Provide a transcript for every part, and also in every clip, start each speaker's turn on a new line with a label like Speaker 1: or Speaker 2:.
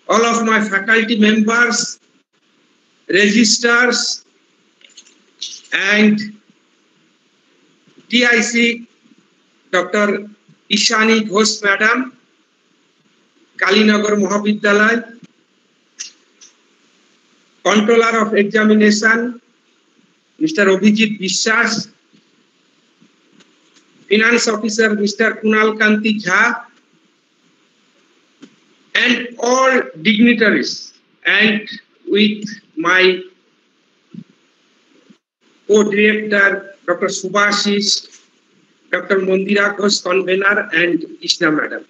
Speaker 1: all of my faculty members, registrars, and TIC Dr. Ishani Ghosh Madam, Kalinagar Mahavidyalaya, Controller of Examination, Mr. Abhijit Vishwas, Finance Officer, Mr. Kunal Kanti Jha, and all dignitaries, and with my co-director, Dr. Subhashish, Dr. Mondira Ghosh, convener, and Ishna Madam.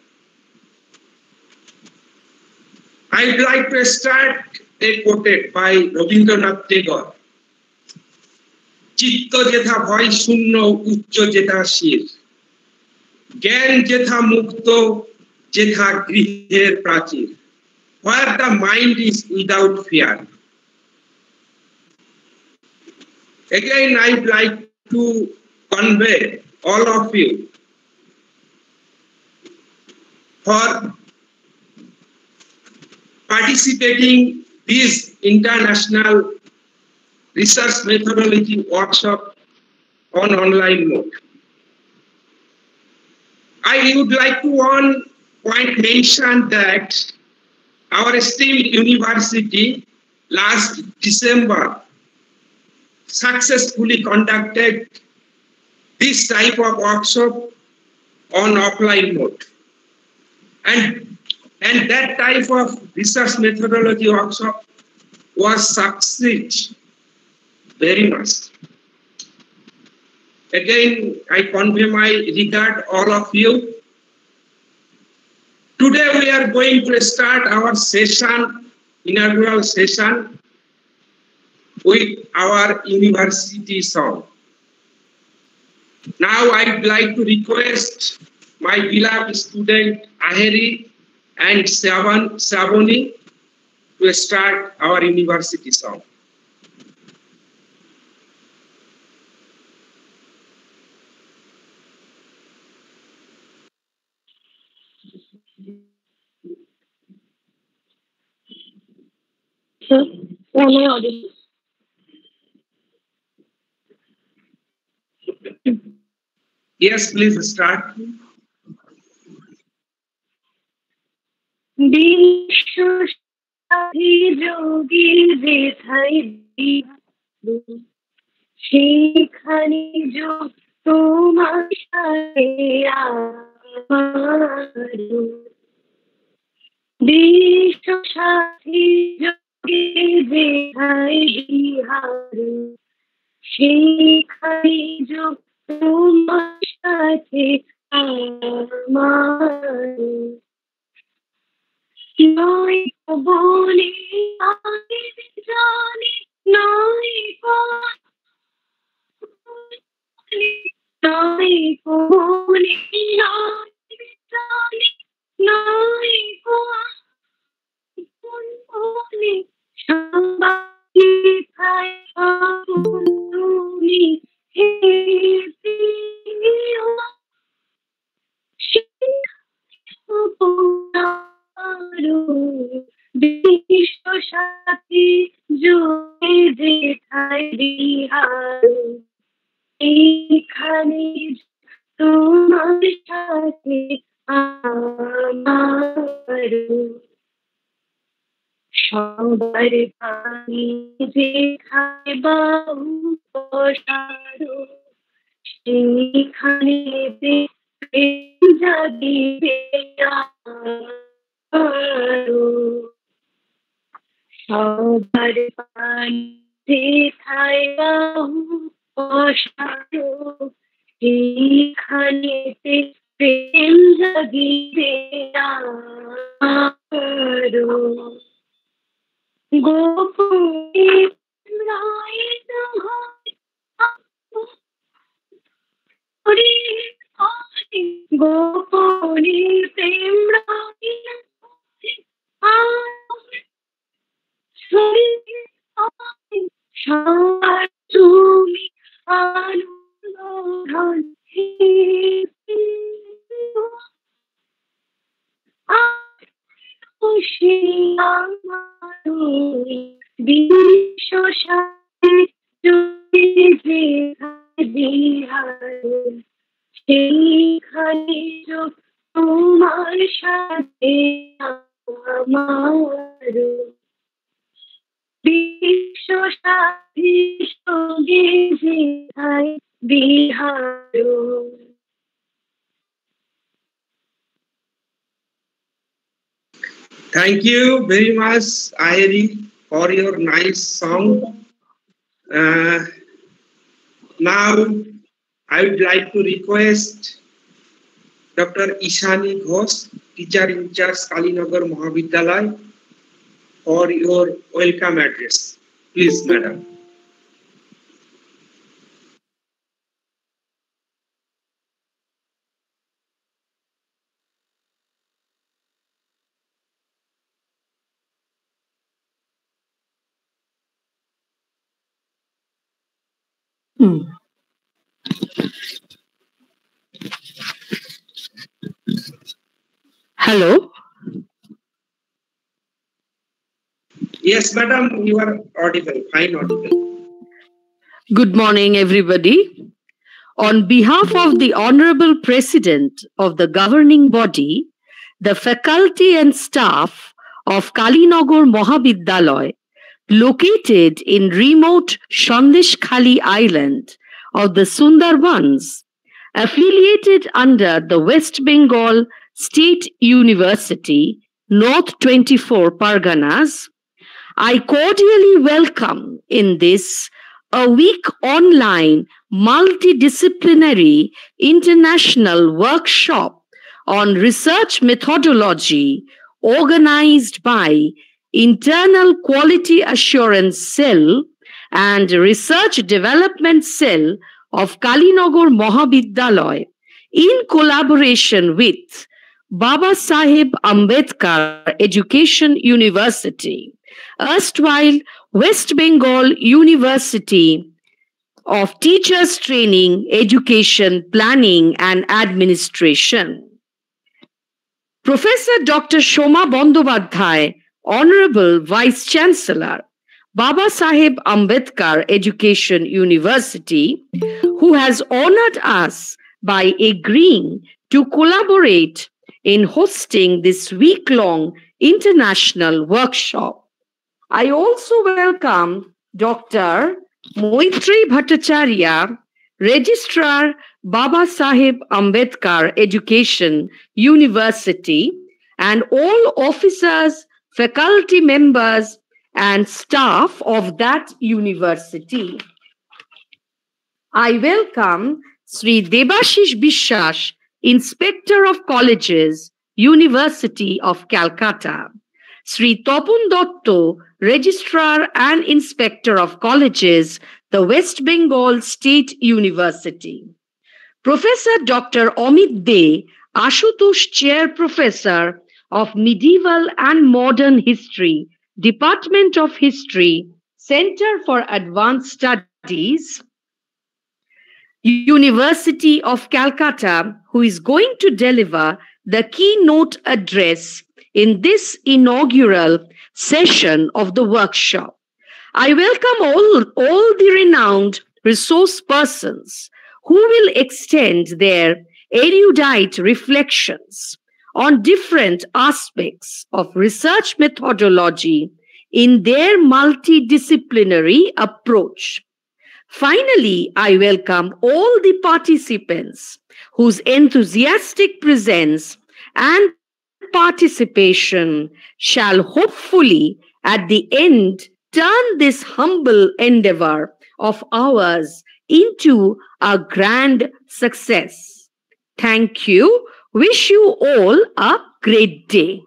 Speaker 1: I would like to start a quote by Rabindranath Tagore. চিত্ত যেথা ভয় শূন্য উচ্চ যেথা শির, জ্ঞান যেথা মুক্ত যেথা গৃহের প্রাচীর, where the mind is without fear. Again, I would like to convey all of you for participating this international research methodology workshop on online mode. I would like to one point mention that our esteemed university last December successfully conducted this type of workshop on offline mode. And that type of research methodology workshop was succeed very much. Again, I convey my regard all of you. Today we are going to start our session, inaugural session, with our university song. Now I'd like to request my beloved student Aheri and Savoni to start our university song.
Speaker 2: Sir, am I audible?
Speaker 1: Yes, please start.
Speaker 2: বিশ্বসাথী যোগী যেথায় সেখানে যোগ তোমার সাথে আমারও। বিশ্বসাথী যোগী যেথায় বিহার সেখানে যোগ তোমার সাথে আমারও। নয় বলে আমি জানি, নয় নয় বলে নয় জানি, নয় বলে সবাই খায় তুমি হে প্রিয় বিশ্বসাথী যোগে যেথায় বিহার এইখানে তোমার সাথে আমার। সবার পানি যেখানে বাহু প্রসারো সেইখানে প্রেম জাগিবে আরো। সবার পানি যেথায় বাহু প্রসারো সেইখানে প্রেম জাগিবে আরো। গোপনে রাইত হয় গোপনে প্রেম সবার তুমি আনন্দঘন বিশ্ব সেইখানে তোমার সাথে আমার বিশ্ব সাথীর সঙ্গে যেথায় Bihar.
Speaker 1: Thank you very much, Ayari, for your nice song. Now, I would like to request Dr. Ishani Ghosh, teacher in charge, Kalinagar Mahavidyalaya, for your welcome address. Please, madam.
Speaker 3: Hello.
Speaker 1: Yes, madam, you are audible, fine audible.
Speaker 3: Good morning, everybody. On behalf of the Honorable President of the governing body, the faculty and staff of Kalinagar Mahavidyalaya, located in remote Sandeshkhali Island of the Sundarbans, affiliated under the West Bengal State University, North 24 Parganas, I cordially welcome in this a week online multidisciplinary international workshop on research methodology organized by Internal Quality Assurance Cell and Research Development Cell of Kalinagar Mahavidyalaya in collaboration with Babasaheb Ambedkar Education University, erstwhile West Bengal University of Teachers Training, Education, Planning and Administration. Professor Dr. Shoma Bandobadhyay, Honorable Vice Chancellor, Babasaheb Ambedkar Education University, who has honored us by agreeing to collaborate in hosting this week-long international workshop. I also welcome Dr. Moitri Bhattacharya, Registrar, Babasaheb Ambedkar Education University, and all officers, faculty members, and staff of that university. I welcome Sri Debashish Bishwas, Inspector of Colleges, University of Calcutta, Sri Topun Dotto, Registrar and Inspector of Colleges, the West Bengal State University, Professor Dr. Amit De, Ashutosh Chair Professor of Medieval and Modern History, Department of History, Center for Advanced Studies, University of Calcutta, who is going to deliver the keynote address in this inaugural session of the workshop. I welcome all the renowned resource persons who will extend their erudite reflections on different aspects of research methodology in their multidisciplinary approach. Finally, I welcome all the participants whose enthusiastic presence and participation shall hopefully at the end turn this humble endeavor of ours into a grand success. Thank you. Wish you all a great day.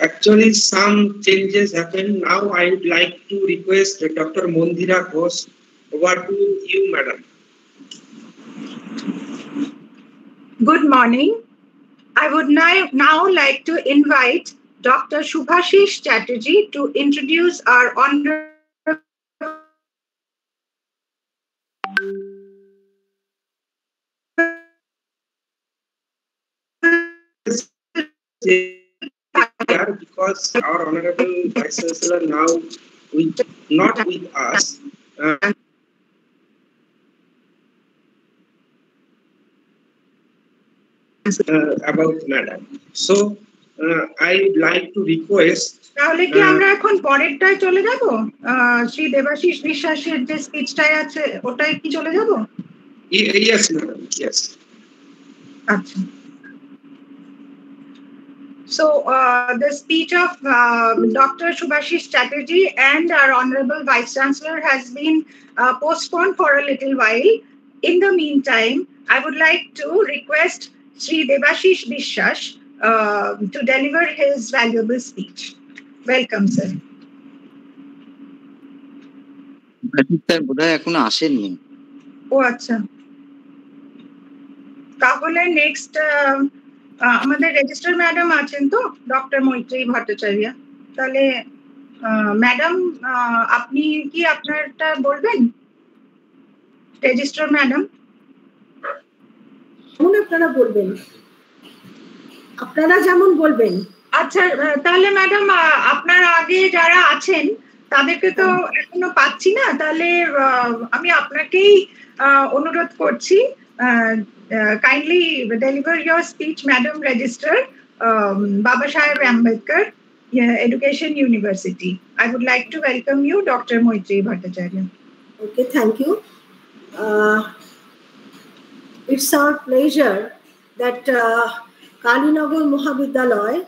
Speaker 1: Actually, some changes happened. Now I would like to request Dr. Mondira Ghosh. Over to you, madam.
Speaker 4: Good morning. I would now like to invite Dr. Shubhashish Chatterjee to introduce our honorable
Speaker 1: here because our Honorable Vice Chancellor now not with us. About madam. So I'd like to request.
Speaker 4: তাহলে কি আমরা এখন পরেরটায় চলে যাব? শ্রী দেবাশিস বিশ্বাসের যে স্পিচটাই আছে ওটাই কি চলে যাব?
Speaker 1: Yes, madam. Yes.
Speaker 4: আচ্ছা। So the speech of Dr. Subhashish Chatterjee and our Honorable Vice Chancellor has been postponed for a little while. In the meantime, I would like to request Sri Debashish Biswas to deliver his valuable speech. Welcome, sir.
Speaker 5: বোধহয় এখনো আসেননি।
Speaker 4: ও আচ্ছা, তাহলে next আমাদের registrar madam আছেন তো, doctor মৈত্রী ভট্টাচার্য। তাহলে ম্যাডাম আপনি কি আপনারটা বলবেন? রেজিস্ট্রার ম্যাডাম
Speaker 6: আপনারা বলবেন, আপনারা যেমন বলবেন।
Speaker 4: আচ্ছা, তাহলে ম্যাডাম আপনার আগে যারা আছেন তাদেরকে তো এখনো পাচ্ছি না, তাহলে আমি আপনাকেই অনুরোধ করছি, kindly deliver your speech, Madam Register, Baba Saheb Ambedkar Education University. I would like to welcome you, Dr. Moitri Bhattacharya.
Speaker 6: Okay, thank you. It's our pleasure that Kalinagar Mahavidyalaya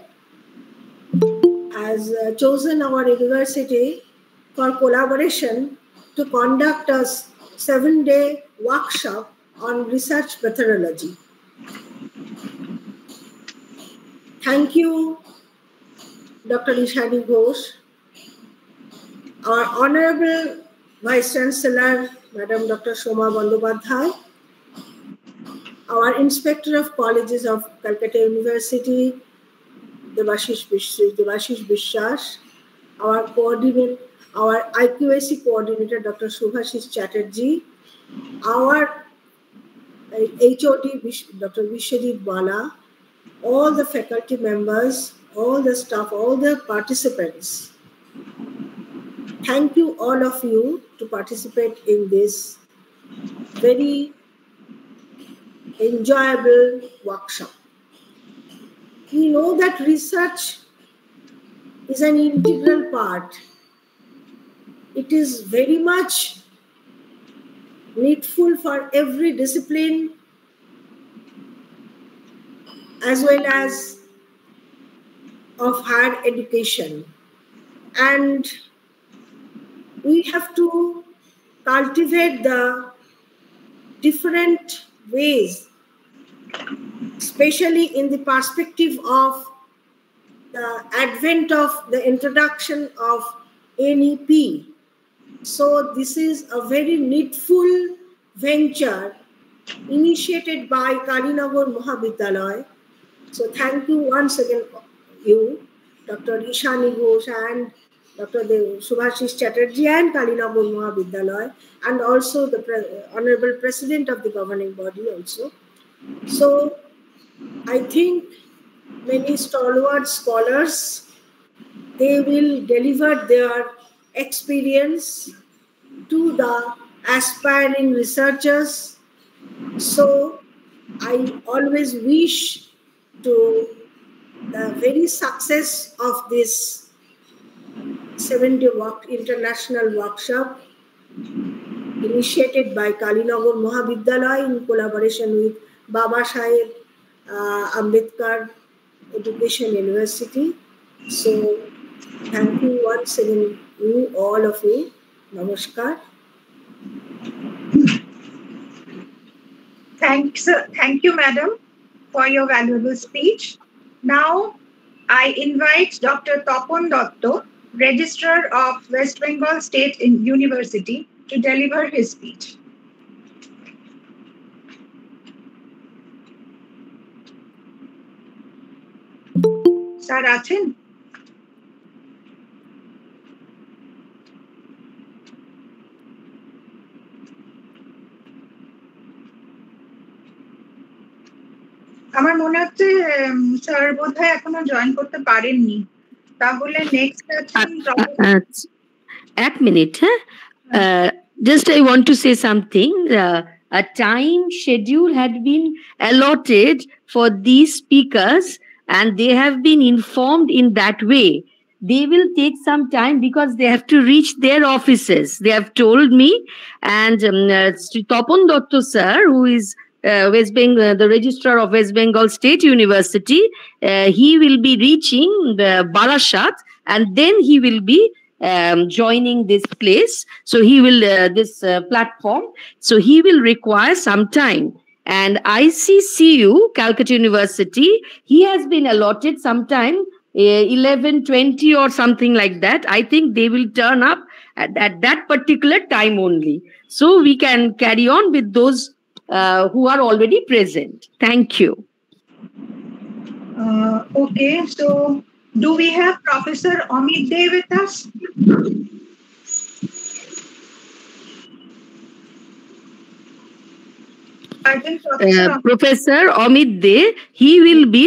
Speaker 6: has chosen our university for collaboration to conduct a 7-day workshop on research methodology. Thank you, Dr. Ishani Ghosh, our Honorable Vice Chancellor, Madam Dr. Shoma Bandyopadhyay, our Inspector of Colleges of Calcutta University, Debashish Biswas, our IQAC coordinator, Dr. Subhashish Chatterjee, our HOD, Dr. Vishwajit Bala, all the faculty members, all the staff, all the participants. Thank you, all of you, to participate in this very enjoyable workshop. We know that research is an integral part. It is very much needful for every discipline as well as of higher education. And we have to cultivate the different ways, especially in the perspective of the advent of the introduction of NEP. So this is a very needful venture initiated by Kalinagar Mahavidyalaya. So thank you once again, you, Dr. Ishani Ghosh and Dr. Subhashish Chatterjee and Kalinagar Mahavidyalaya, and also the Honorable President of the governing body also. So I think many stalwart scholars, they will deliver their experience to the aspiring researchers. So I always wish to the very success of this 7-day international workshop initiated by Kalinagar Mahavidyalaya in collaboration with Baba Saheb Ambedkar Education University. So thank you once again, you, all of you. Namaskar.
Speaker 4: Thank you, madam, for your valuable speech. Now I invite Dr. Topon Dotto, Registrar of West Bengal State University, to deliver his speech. Sir, achen? আমার মনে হচ্ছে sir বোধহয় এখনো join করতে পারেননি, তাহলে next আছেন
Speaker 3: এক মিনিট, হ্যাঁ, just I want to say something. A time schedule had been allotted for these speakers and they have been informed in that way. They will take some time because they have to reach their offices. They have told me, and Sri Tapan Dotto sir, who is West Bengal, the registrar of West Bengal State University, he will be reaching the Barashat and then he will be joining this place. So he will this platform. So he will require some time. And ICCU, Calcutta University, he has been allotted sometime 11:20 or something like that. I think they will turn up at that particular time only. So we can carry on with those who are already present. Thank you.
Speaker 4: Okay, so do we have Professor Amit Dey with us?
Speaker 3: Professor Amit Dey, he will be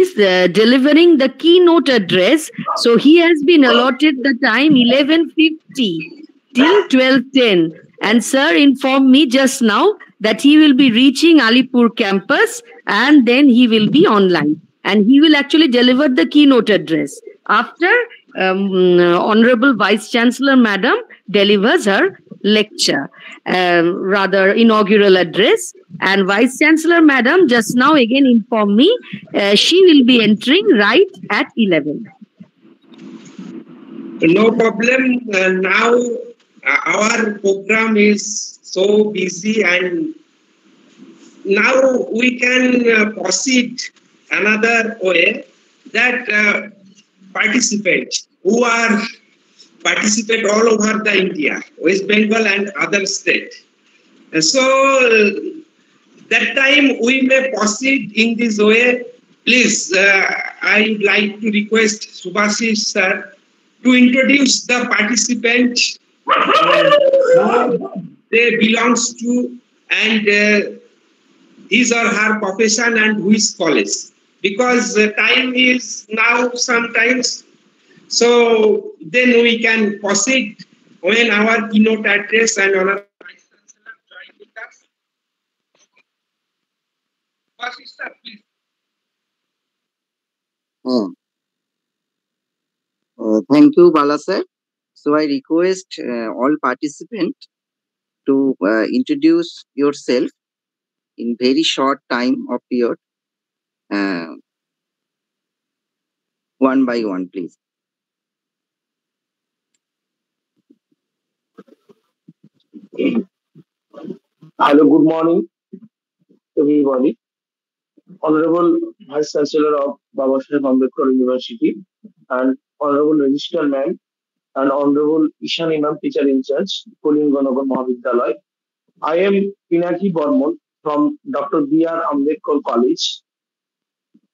Speaker 3: delivering the keynote address. So he has been allotted the time 11:50 till 12:10. And sir informed me just now that he will be reaching Alipur campus and then he will be online. And he will actually deliver the keynote address. After Honorable Vice Chancellor Madam delivers her lecture, rather inaugural address. And Vice Chancellor Madam just now again informed me she will be entering right at 11.
Speaker 1: No problem. Now our program is so busy and now we can proceed another way that participants who are participate all over the India, West Bengal and other states. So that time we may proceed in this way. Please, I would like to request Subhashish sir to introduce the participant they belongs to and his or her profession and which college. Because time is now sometimes, so then we can proceed when our keynote address and our Vice Chancellor join with us. Subhashish sir, please.
Speaker 5: Thank you, Bala sir. So I request all participants to introduce yourself in very short time of period, one by one, please.
Speaker 7: Hello, good morning, everybody. Honorable Vice Chancellor of Babasaheb Ambedkar University and Honorable Registrar Ma'am and Honorable Ishan Imam Teacher in Charge, Kalinganagar Mahavidyalaya. I am Pinaki Burman from Dr. B.R. Ambedkar College,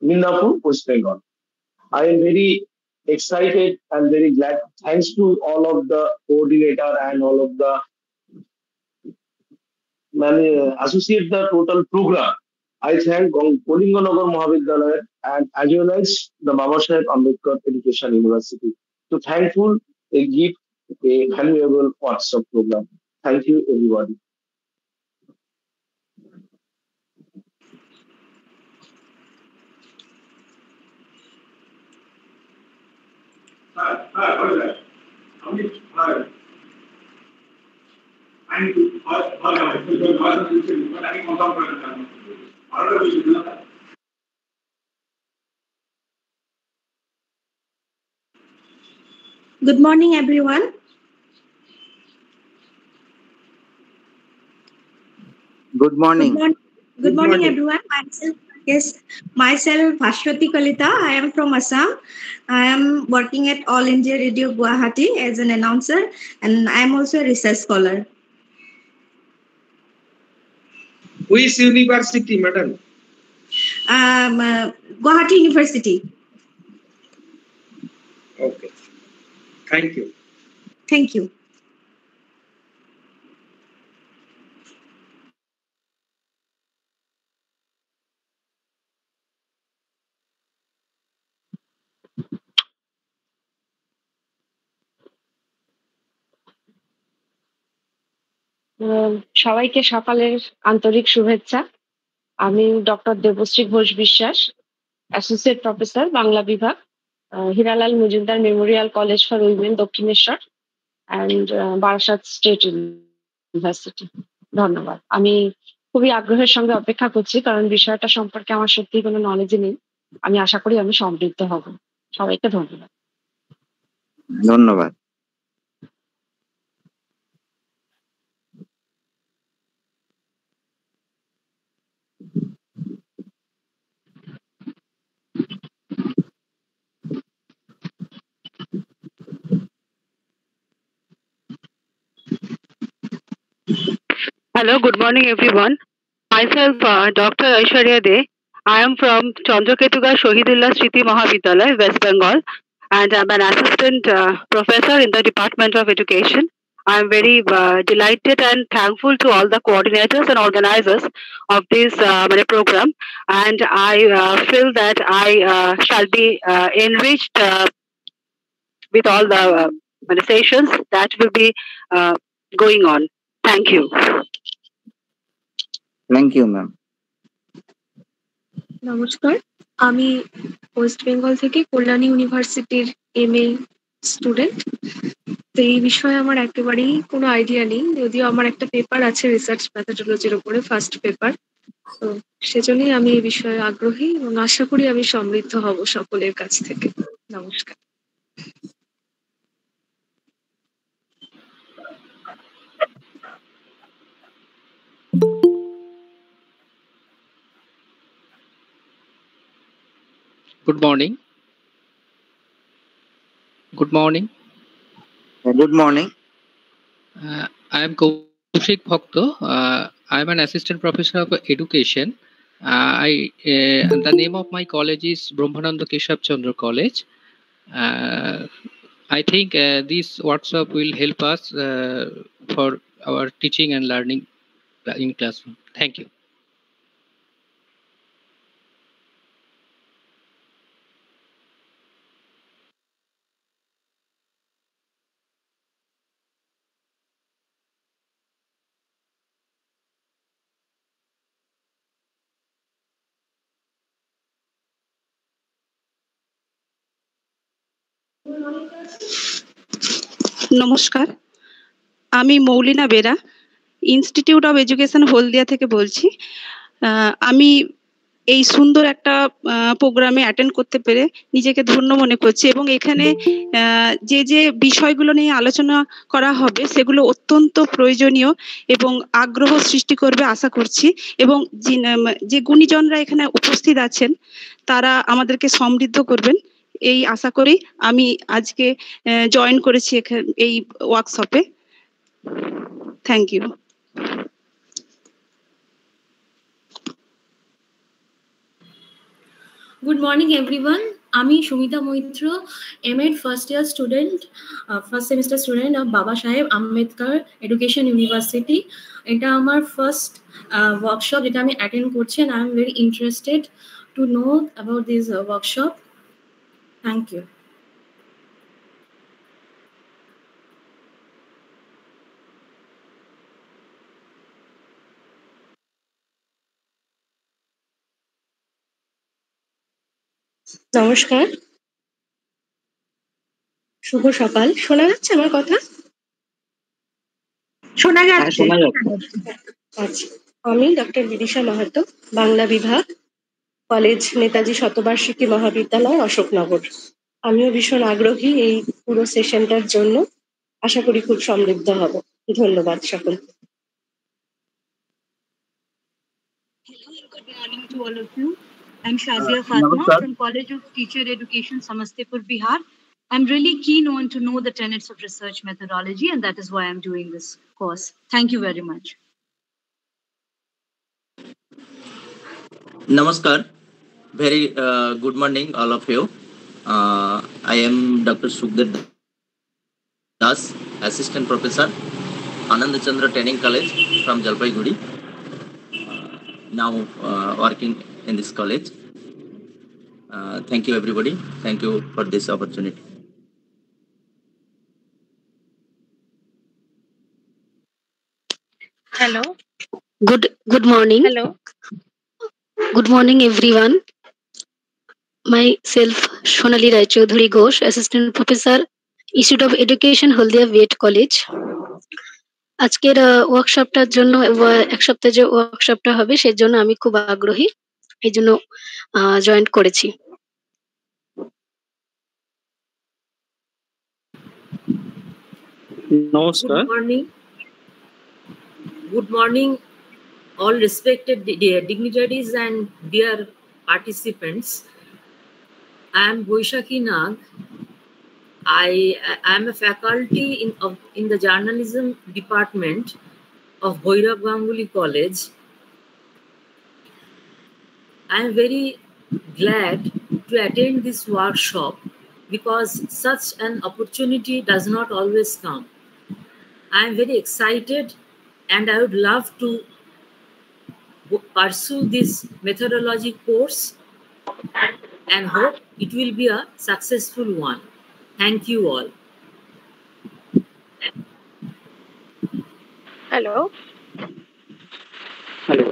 Speaker 7: Mindapur, West Bengal. I am very excited and very glad. Thanks to all of the coordinator and all of the associate the total program. I thank Kalinganagar Mahavidyalaya and as well as the Babasaheb Ambedkar Education University to thankful they give a valuable WhatsApp program. Thank you, everybody.
Speaker 8: Good morning, everyone.
Speaker 5: Good morning.
Speaker 8: Good morning, everyone. Myself, Bhashwati Kalita. I am from Assam. I am working at All India Radio Guwahati as an announcer, and I am also a research scholar.
Speaker 1: Which university, madam?
Speaker 8: Guwahati University.
Speaker 1: Okay. Thank you.
Speaker 8: Thank you.
Speaker 9: সবাইকে সকালের আন্তরিক শুভেচ্ছা। আমি doctor Debashree Ghosh বিশ্বাস, associate professor Bangla বিভাগ, Hiralal Majumdar Memorial college for women Dakshineswar and Barasat state university. ধন্যবাদ। আমি খুবই আগ্রহের সঙ্গে অপেক্ষা করছি, কারণ বিষয়টা সম্পর্কে আমার সত্যি কোনো নলেজ নেই। আমি আশা করি আমি সমৃদ্ধ হব। সবাইকে ধন্যবাদ।
Speaker 5: ধন্যবাদ।
Speaker 10: Hello, good morning everyone. Myself, Dr. Aishwarya De. I am from Chandraketuga Shohidullah Shriti Mahavidyalaya, West Bengal, and I'm an assistant professor in the Department of Education. I'm very delighted and thankful to all the coordinators and organizers of this program, and I feel that I shall be enriched with all the sessions that will be going on. Thank you.
Speaker 5: Thank you, ma'am.
Speaker 11: নমস্কার, আমি West Bengal থেকে কল্যাণী ইউনিভার্সিটির MA student. তো এই বিষয়ে আমার একেবারেই কোনো আইডিয়া নেই, যদিও আমার একটা পেপার আছে রিসার্চ মেথোডোলজির উপরে, ফার্স্ট পেপার। তো সেজন্যই আমি এই বিষয়ে আগ্রহী এবং আশা করি আমি সমৃদ্ধ হব সকলের কাছ থেকে। নমস্কার।
Speaker 12: Good morning. Good morning.
Speaker 5: Good morning.
Speaker 12: I am Kaushik Bhakto. I am an assistant professor of education. The name of my college is Brahmananda Keshav Chandra College. I think this workshop will help us for our teaching and learning in classroom. Thank you.
Speaker 10: নমস্কার, আমি মৌলিনা Bera, institute of education হলদিয়া থেকে বলছি। আমি এই সুন্দর একটা প্রোগ্রামে attend করতে পেরে নিজেকে ধন্য মনে করছি, এবং এখানে যে যে বিষয়গুলো নিয়ে আলোচনা করা হবে সেগুলো অত্যন্ত প্রয়োজনীয় এবং আগ্রহ সৃষ্টি করবে আশা করছি। এবং যে গুণীজনরা এখানে উপস্থিত আছেন তারা আমাদেরকে সমৃদ্ধ করবেন এই আশা করি আমি আজকে জয়েন করেছি এই ওয়ার্কশপে। Thank you.
Speaker 13: Good morning everyone. আমি Sumita Maitra, MA first year student, first semester student of Baba Saheb Ambedkar education university. এটা আমার ফার্স্ট ওয়ার্কশপ যেটা আমি অ্যাটেন্ড করছি, and I am very interested to know about this workshop. Thank you.
Speaker 11: নমস্কার, শুভ সকাল। শোনা যাচ্ছে আমার কথা?
Speaker 4: শোনা যাচ্ছে।
Speaker 11: আচ্ছা, আমি ডক্টর বিদিশা মাহাতো, বাংলা বিভাগ, কলেজ নেতাজি শতবার্ষিকী মহাবিদ্যালয়, অশোকনগর। আমিও ভীষণ আগ্রহী এই পুরো সেশনটার জন্য। আশা করি খুব সমৃদ্ধ হব। ধন্যবাদ সকলকে।
Speaker 14: Hello and good morning to all of you. I'm Shazia Fatma from College of Teacher Education, Samastipur, Bihar. I'm really keen on to know the tenets of research methodology, and that is why I'm doing this course. Thank you very much.
Speaker 15: Namaskar. Very good morning, all of you. I am Dr. Sukhdev Das, Assistant Professor, Anand Chandra Training College from Jalpaiguri. Now working in this college. Thank you everybody. Thank you for this opportunity.
Speaker 16: Hello.
Speaker 17: Good morning.
Speaker 16: Hello.
Speaker 17: Good morning, everyone. Myself, Shonali Rai Chaudhuri Ghosh, Assistant Professor, Institute of Education, Haldia VET College. আজকের ওয়ার্কশপটার জন্য এক সপ্তাহে যে ওয়ার্কশপটা হবে সেই জন্য আমি খুব আগ্রহী, এই জন্য জয়েন করেছি।
Speaker 18: নমস্কার। Good morning, all respected dignitaries and dear participants. I am Boishakhi Nag. I am a faculty in the journalism department of Bhairav Ganguly College. I am very glad to attend this workshop because such an opportunity does not always come. I am very excited and I would love to pursue this methodology course and hope it will be a successful one. Thank you all.
Speaker 11: Hello.
Speaker 18: Hello.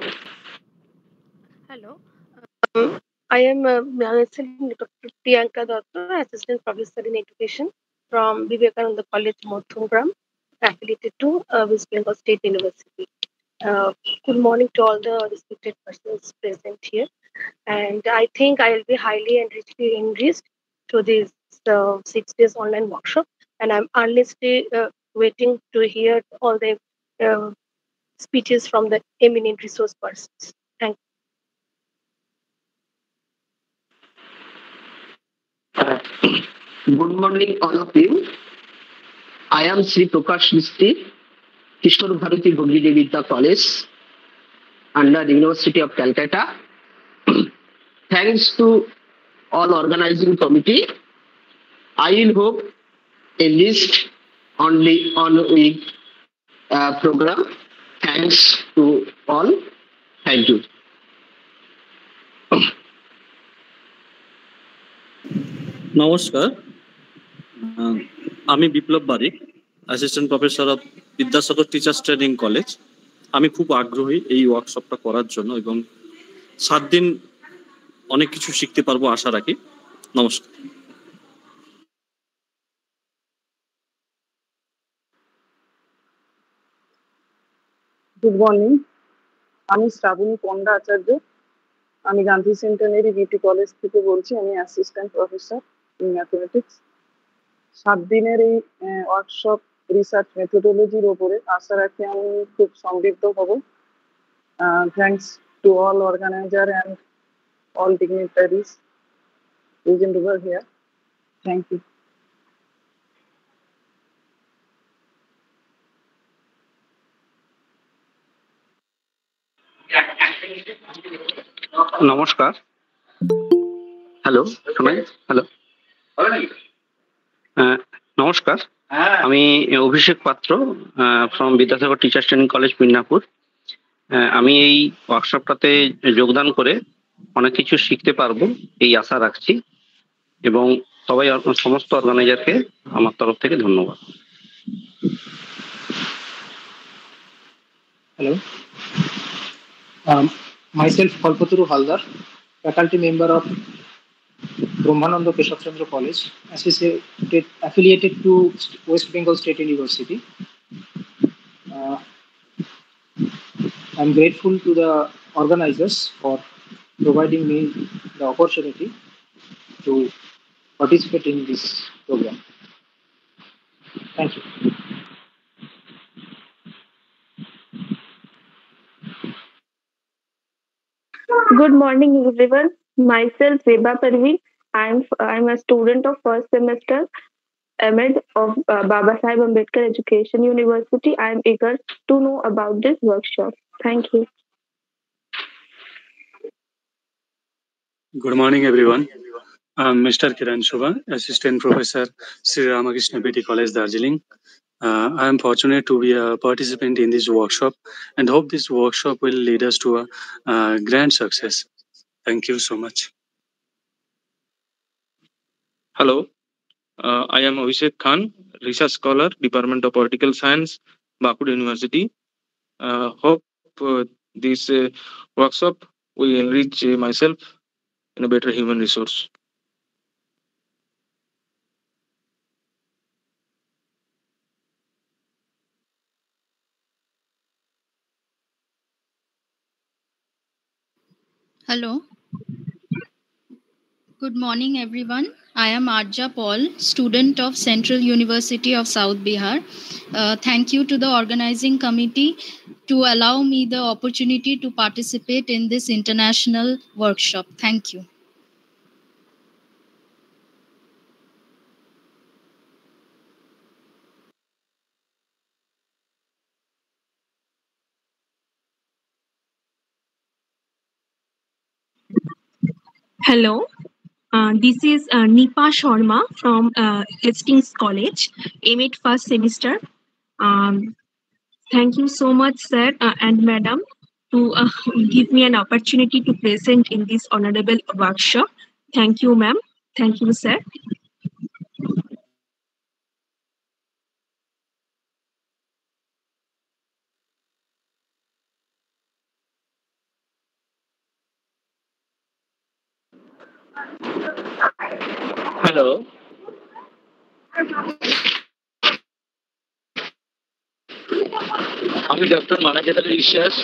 Speaker 11: Hello. I am Dr. Priyanka Datta, Assistant Professor in Education from Vivekananda College, Mothumgram, affiliated to West Bengal State University. Good morning to all the respected persons present here. And I think I will be highly and richly enriched to this 6 days online workshop. And I'm earnestly waiting to hear all the speeches from the eminent resource persons. Thank you.
Speaker 19: Good morning, all of you. I am Sri Prakash Mistry, Kishore Bharati Gogli Vidya College under the University of Calcutta. Thanks to all organizing committee. I will hope a list only on week program. Thanks to all. Thank you.
Speaker 18: নমস্কার, আমি Biplab Barik, assistant professor of Vidyasagar teachers training college. আমি খুব আগ্রহী এই ওয়ার্কশপটা করার জন্য এবং 7 দিন অনেক কিছু শিখতে পারবো আশা রাখি। নমস্কার।
Speaker 20: গুড মর্নিং, আমি শ্রাবণী পণ্ডা আচার্য। আমি গান্ধী সেন্টানারি বিউটি কলেজ থেকে বলছি। আমি অ্যাসিস্ট্যান্ট প্রফেসর ইন ম্যাথমেটিক্স। 7 দিনের এই ওয়ার্কশপ রিসার্চ মেথোডোলজির ওপরে আশা রাখি আমি খুব সমৃদ্ধ হব। Thanks to all organizer and all dignitaries present over here. Thank you.
Speaker 19: নমস্কার। হ্যালো, শোনাই? হ্যালো, নমস্কার। আমি Abhishek Patra from Vidyasagar teachers training college Midnapore. আমি এই ওয়ার্কশপটাতে যোগদান করে অনেক কিছু শিখতে পারবো এই আশা রাখছি এবং সমস্ত অর্গানাইজারকে আমার তরফ থেকে ধন্যবাদ।
Speaker 21: Hello. Myself, Kalpaturu Haldar, faculty member of Brahmananda Keshav Chandra College, affiliated to West Bengal State University. I'm grateful to the organizers for providing me the opportunity to participate in this program. Thank you.
Speaker 22: Good morning, everyone. Myself, Veba Parveen. I'm a student of first semester MEd of Baba Saheb Ambedkar Education University. I am eager to know about this workshop. Thank you.
Speaker 23: Good morning, everyone. I'm Mr. Kiran Shubha, Assistant Professor, Sri Ramakrishna Petty College, Darjeeling. I am fortunate to be a participant in this workshop and hope this workshop will lead us to a grand success. Thank you so much.
Speaker 24: Hello, I am Abhishek Khan, Research Scholar, Department of Political Science, Bakur University. Hope this workshop will enrich myself in a better human resource.
Speaker 2: Hello. Good morning, everyone. I am Arja Paul, student of Central University of South Bihar. Thank you to the organizing committee to allow me the opportunity to participate in this international workshop. Thank you.
Speaker 3: Hello, this is Nipa Sharma from Hastings College, MA first semester. Thank you so much, sir and madam, to give me an opportunity to present in this honorable workshop. Thank you, ma'am. Thank you, sir.
Speaker 24: Hello. আমি doctor Manajed Ali Biswas,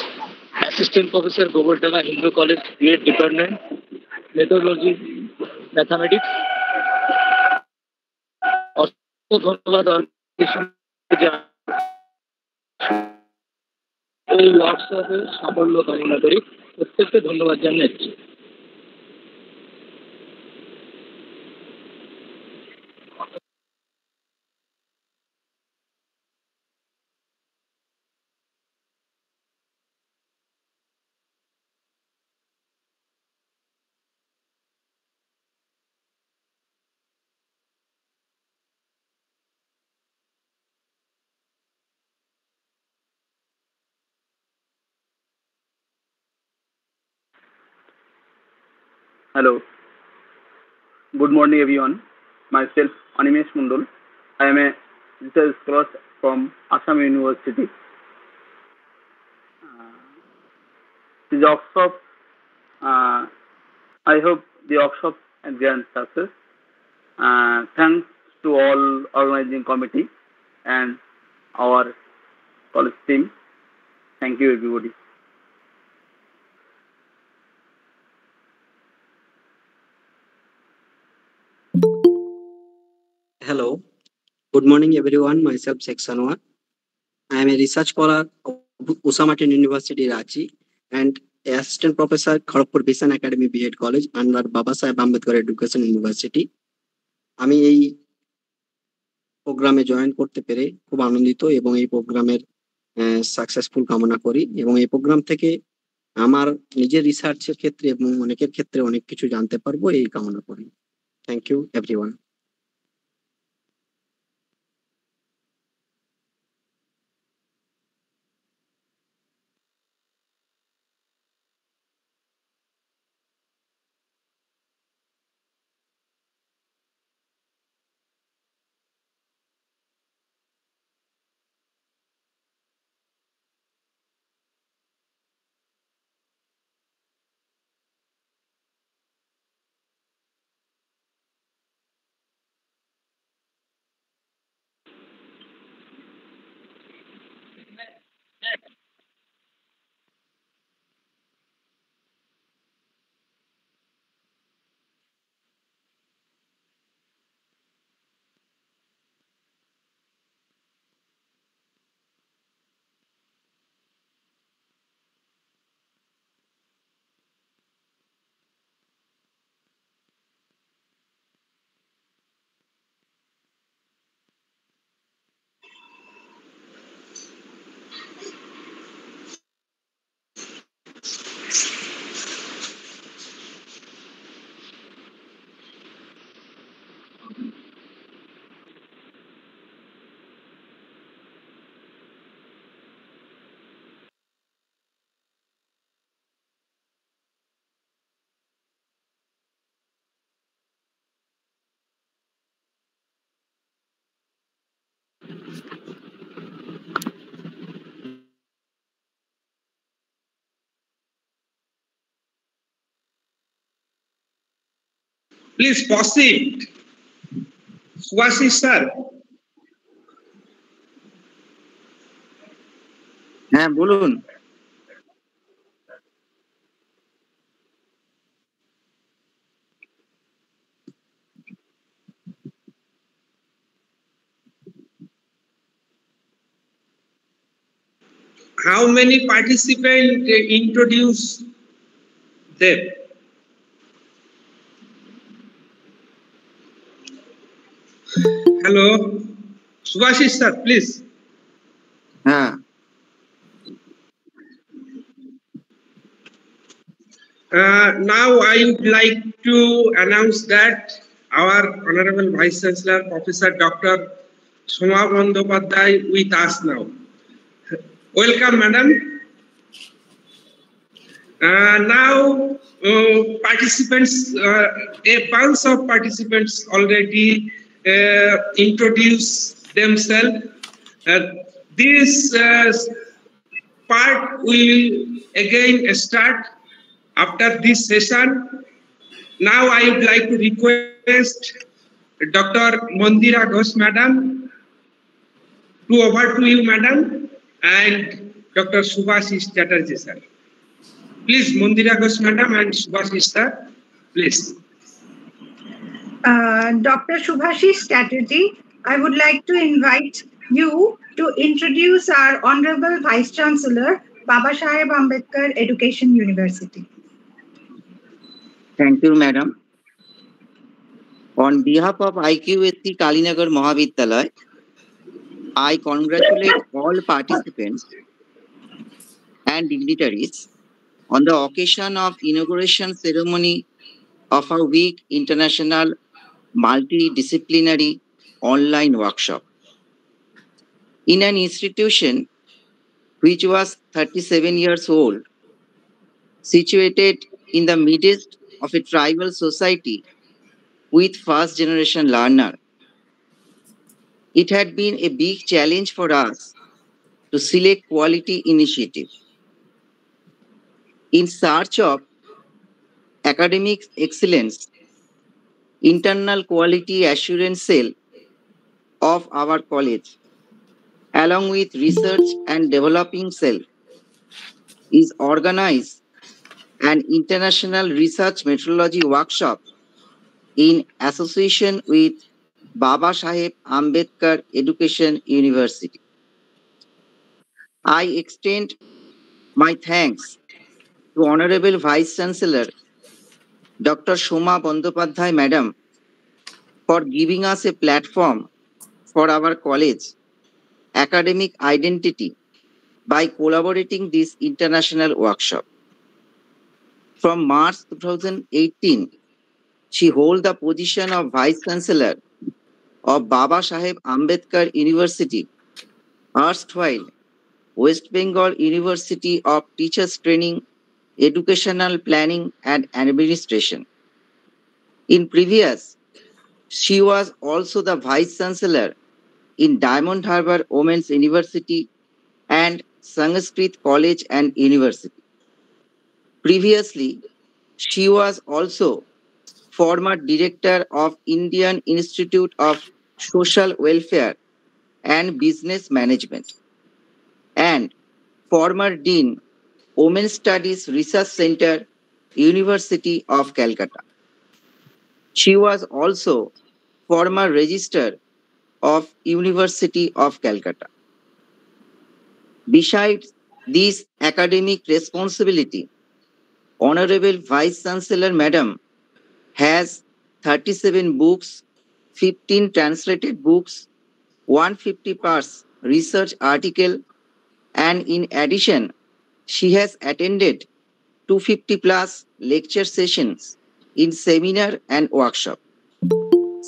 Speaker 24: assistant professor Gobardanga Hindu college BEd department, methodology mathematics. অসংখ্য ধন্যবাদ এই ওয়ার্কশপের সাফল্য কামনা করি। প্রত্যেককে ধন্যবাদ জানাচ্ছি।
Speaker 6: Hello. Good morning, everyone. Myself, Animesh Mundal. I am a research scholar from Assam University. The workshop, I hope the workshop and grand success. Thanks to all organizing committee and our college team. Thank you, everybody.
Speaker 16: Hello. Good morning, everyone. Myself, Sheikh Sanwar. I am a research scholar of Usamartin University, Ranchi, and assistant professor, Kharagpur Bisan Academy B.Ed College under Baba Saheb Ambedkar Education University. আমি এই প্রোগ্রামে join করতে পেরে খুব আনন্দিত এবং এই প্রোগ্রামের সাকসেসফুল কামনা করি এবং এই প্রোগ্রাম থেকে আমার নিজের রিসার্চের ক্ষেত্রে এবং অনেকের ক্ষেত্রে অনেক কিছু জানতে পারবো এই কামনা করি। Thank you everyone.
Speaker 1: Please proceed. Subhashish sir.
Speaker 5: হ্যাঁ বলুন।
Speaker 1: How many participants introduce them? Hello, Subhashish sir, please.
Speaker 5: হ্যাঁ।
Speaker 1: Now I would like to announce that our Honorable Vice Chancellor, Professor Dr. Soma Bandyopadhyay with us now. Welcome, madam. Now participants, a bunch of participants already introduce themselves. This part will again start after this session. Now I would like to request Dr. Mandira Ghosh madam to over to you madam and Dr. Subhashish Chatterjee sir. Please Mandira Ghosh madam and Subhashish sir, please.
Speaker 4: Dr. Subhashish Chatterjee, I would like to invite you to introduce our Honorable Vice Chancellor, Babasaheb Ambedkar Education University.
Speaker 5: Thank you, madam. On behalf of IQSC Kalinagar Mahavidyalaya, I congratulate all participants and dignitaries on the occasion of inauguration ceremony of our week international multidisciplinary online workshop. In an institution which was 37 years old, situated in the midst of a tribal society with first generation learner, it had been a big challenge for us to select quality initiative. In search of academic excellence, internal quality assurance cell of our college, along with research and developing cell, is organized an international research methodology workshop in association with Babasaheb Ambedkar Education University. I extend my thanks to Honorable Vice Chancellor Dr. Soma Bandyopadhyay madam for giving us a platform for our college academic identity by collaborating this international workshop. From March 2018, she holds the position of Vice Chancellor of Babasaheb Ambedkar University, erstwhile West Bengal University of Teachers Training, Educational Planning and Administration. In previous, she was also the Vice Chancellor in Diamond Harbour Women's University and Sanskrit College and University. Previously, she was also former Director of Indian Institute of Social Welfare and Business Management and former Dean, Women's Studies Research Center, University of Calcutta. She was also former Registrar of University of Calcutta. Besides this academic responsibility, Honorable Vice Chancellor Madam has 37 books, 15 translated books, 150 plus research article, and in addition, she has attended 250 plus lecture sessions in seminar and workshop.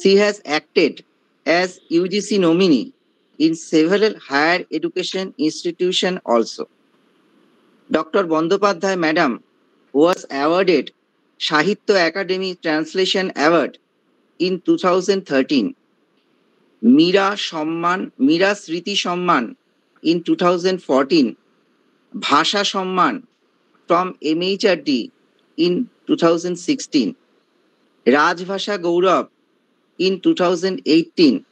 Speaker 5: She has acted as UGC nominee in several higher education institutions also. Dr. Bandyopadhyay madam was awarded Sahitya Academy Translation Award in 2013, Mira Sriti Samman in 2014, Bhasha Samman from MHRD in 2016, Rajbhasha Gaurav in 2018,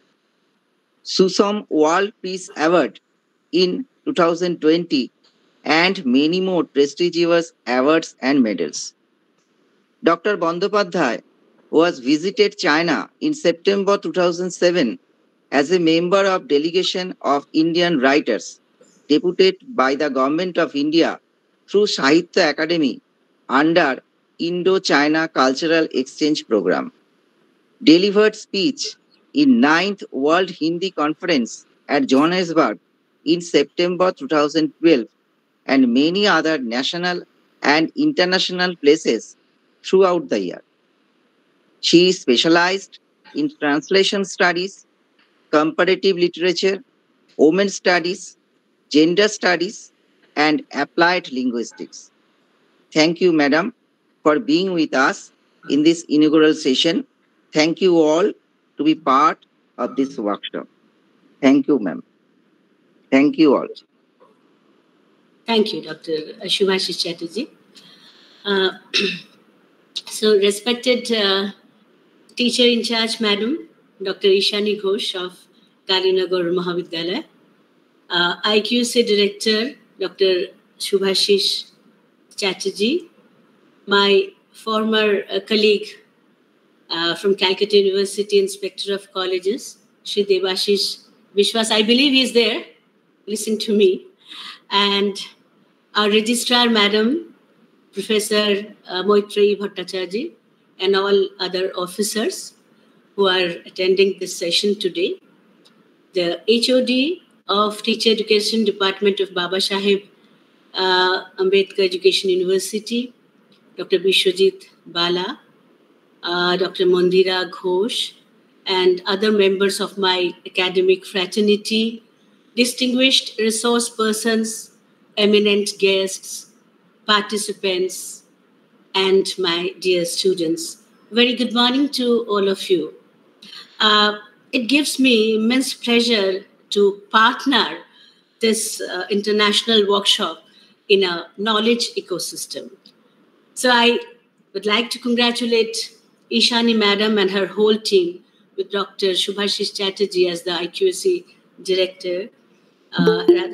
Speaker 5: Susam World Peace Award in 2020, and many more prestigious awards and medals. Dr. Bandyopadhyay was visited China in September 2007 as a member of delegation of Indian writers deputed by the Government of India through Sahitya Academy under Indo-China Cultural Exchange Program. Delivered speech in 9th World Hindi Conference at Johannesburg in September 2012 and many other national and international places throughout the year. She specialized in translation studies, comparative literature, women studies, gender studies, and applied linguistics. Thank you, Madam, for being with us in this inaugural session. Thank you all to be part of this workshop. Thank you, ma'am. Thank you all.
Speaker 7: Thank you, Dr. Shubhashish Chatterjee. So, respected teacher in charge, Madam, Dr. Ishani Ghosh of Kalinagar Mahavidyalaya, IQC Director, Dr. Shubhashish Chatterjee, my former colleague from Calcutta University, Inspector of Colleges, Shri Debashish Vishwas, I believe he is there, listen to me, and our Registrar Madam, Professor Moitreyi Bhattacharya, and all other officers who are attending this session today. The HOD of Teacher Education Department of Babasaheb Ambedkar Education University, Dr. Bishwajit Bala, Dr. Mandira Ghosh, and other members of my academic fraternity, distinguished resource persons, eminent guests, participants, and my dear students. Very good morning to all of you. It gives me immense pleasure to partner this international workshop in a knowledge ecosystem. So I would like to congratulate Ishani Madam and her whole team with Dr. Shubhashish Chatterjee as the IQAC Director,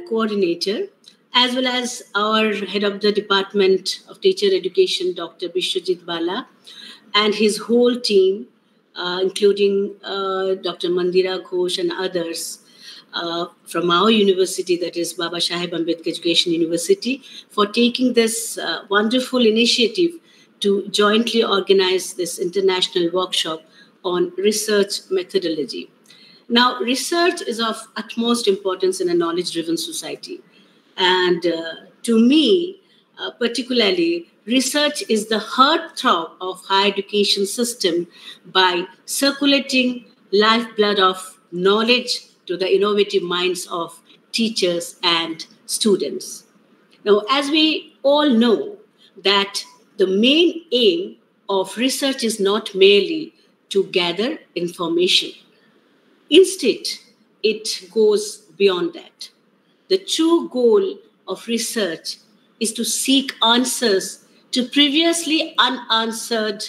Speaker 7: Coordinator, as well as our Head of the Department of Teacher Education, Dr. Bishwajit Bala, and his whole team, including Dr. Mandira Ghosh and others from our university, that is Babasaheb Ambedkar Education University, for taking this wonderful initiative to jointly organize this international workshop on research methodology. Now, research is of utmost importance in a knowledge-driven society. And to me, particularly, research is the heartthrob of higher education system by circulating lifeblood of knowledge to the innovative minds of teachers and students. Now, as we all know, that the main aim of research is not merely to gather information. Instead, it goes beyond that. The true goal of research is to seek answers to previously unanswered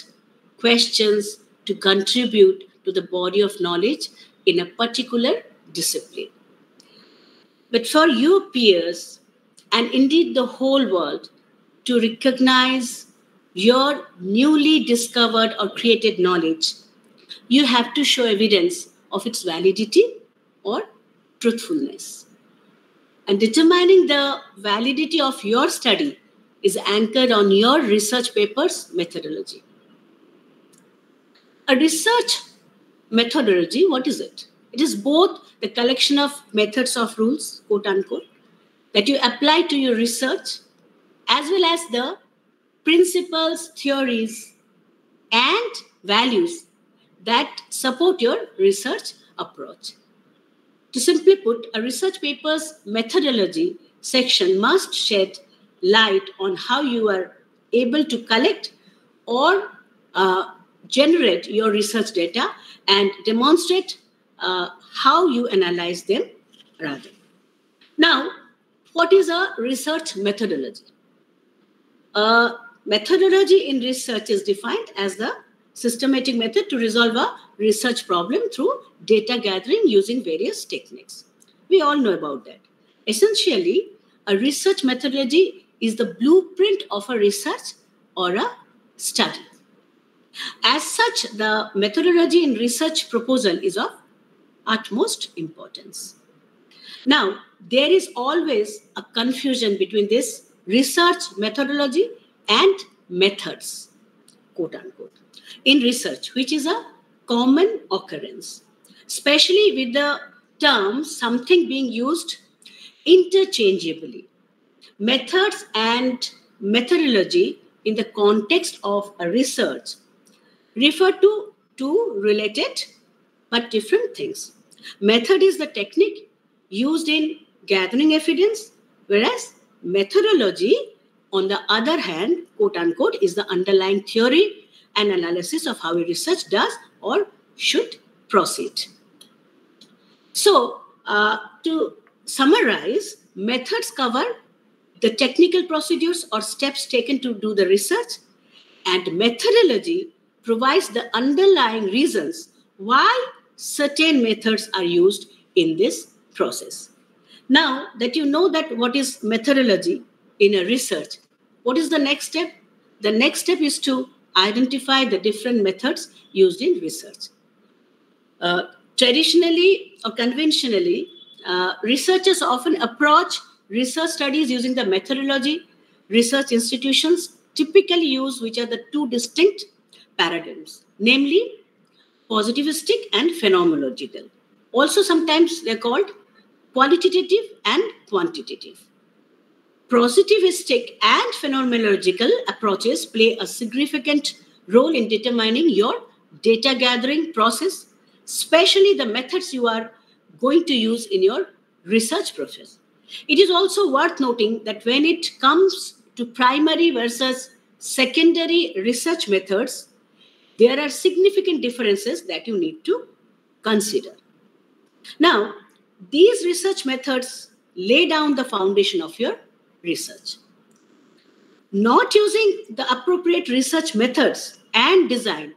Speaker 7: questions to contribute to the body of knowledge in a particular discipline. But for you peers, and indeed the whole world, to recognize your newly discovered or created knowledge, you have to show evidence of its validity or truthfulness. And determining the validity of your study is anchored on your research paper's methodology. A research methodology, what is it? It is both the collection of methods of rules, quote unquote, that you apply to your research, as well as the principles, theories, and values that support your research approach. To simply put, a research paper's methodology section must shed light on how you are able to collect or generate your research data and demonstrate how you analyze them rather. Now, what is a research methodology? Methodology in research is defined as the systematic method to resolve a research problem through data gathering using various techniques. We all know about that. Essentially, a research methodology is the blueprint of a research or a study. As such, the methodology in research proposal is of utmost importance. Now, there is always a confusion between this research methodology and methods, quote unquote, in research, which is a common occurrence, especially with the term something being used interchangeably. Methods and methodology in the context of a research refer to two related but different things. Method is the technique used in gathering evidence, whereas methodology, on the other hand, quote unquote, is the underlying theory and analysis of how a research does or should proceed. So, to summarize, methods cover the technical procedures or steps taken to do the research, and methodology provides the underlying reasons why certain methods are used in this process. Now that you know that what is methodology in a research, what is the next step? The next step is to identify the different methods used in research. Traditionally or conventionally, researchers often approach research studies using the methodology research institutions typically use, which are the two distinct paradigms, namely positivistic and phenomenological. Also, sometimes they're called qualitative and quantitative. Positivistic and phenomenological approaches play a significant role in determining your data gathering process, especially the methods you are going to use in your research process. It is also worth noting that when it comes to primary versus secondary research methods, there are significant differences that you need to consider. Now, these research methods lay down the foundation of your research. Not using the appropriate research methods and design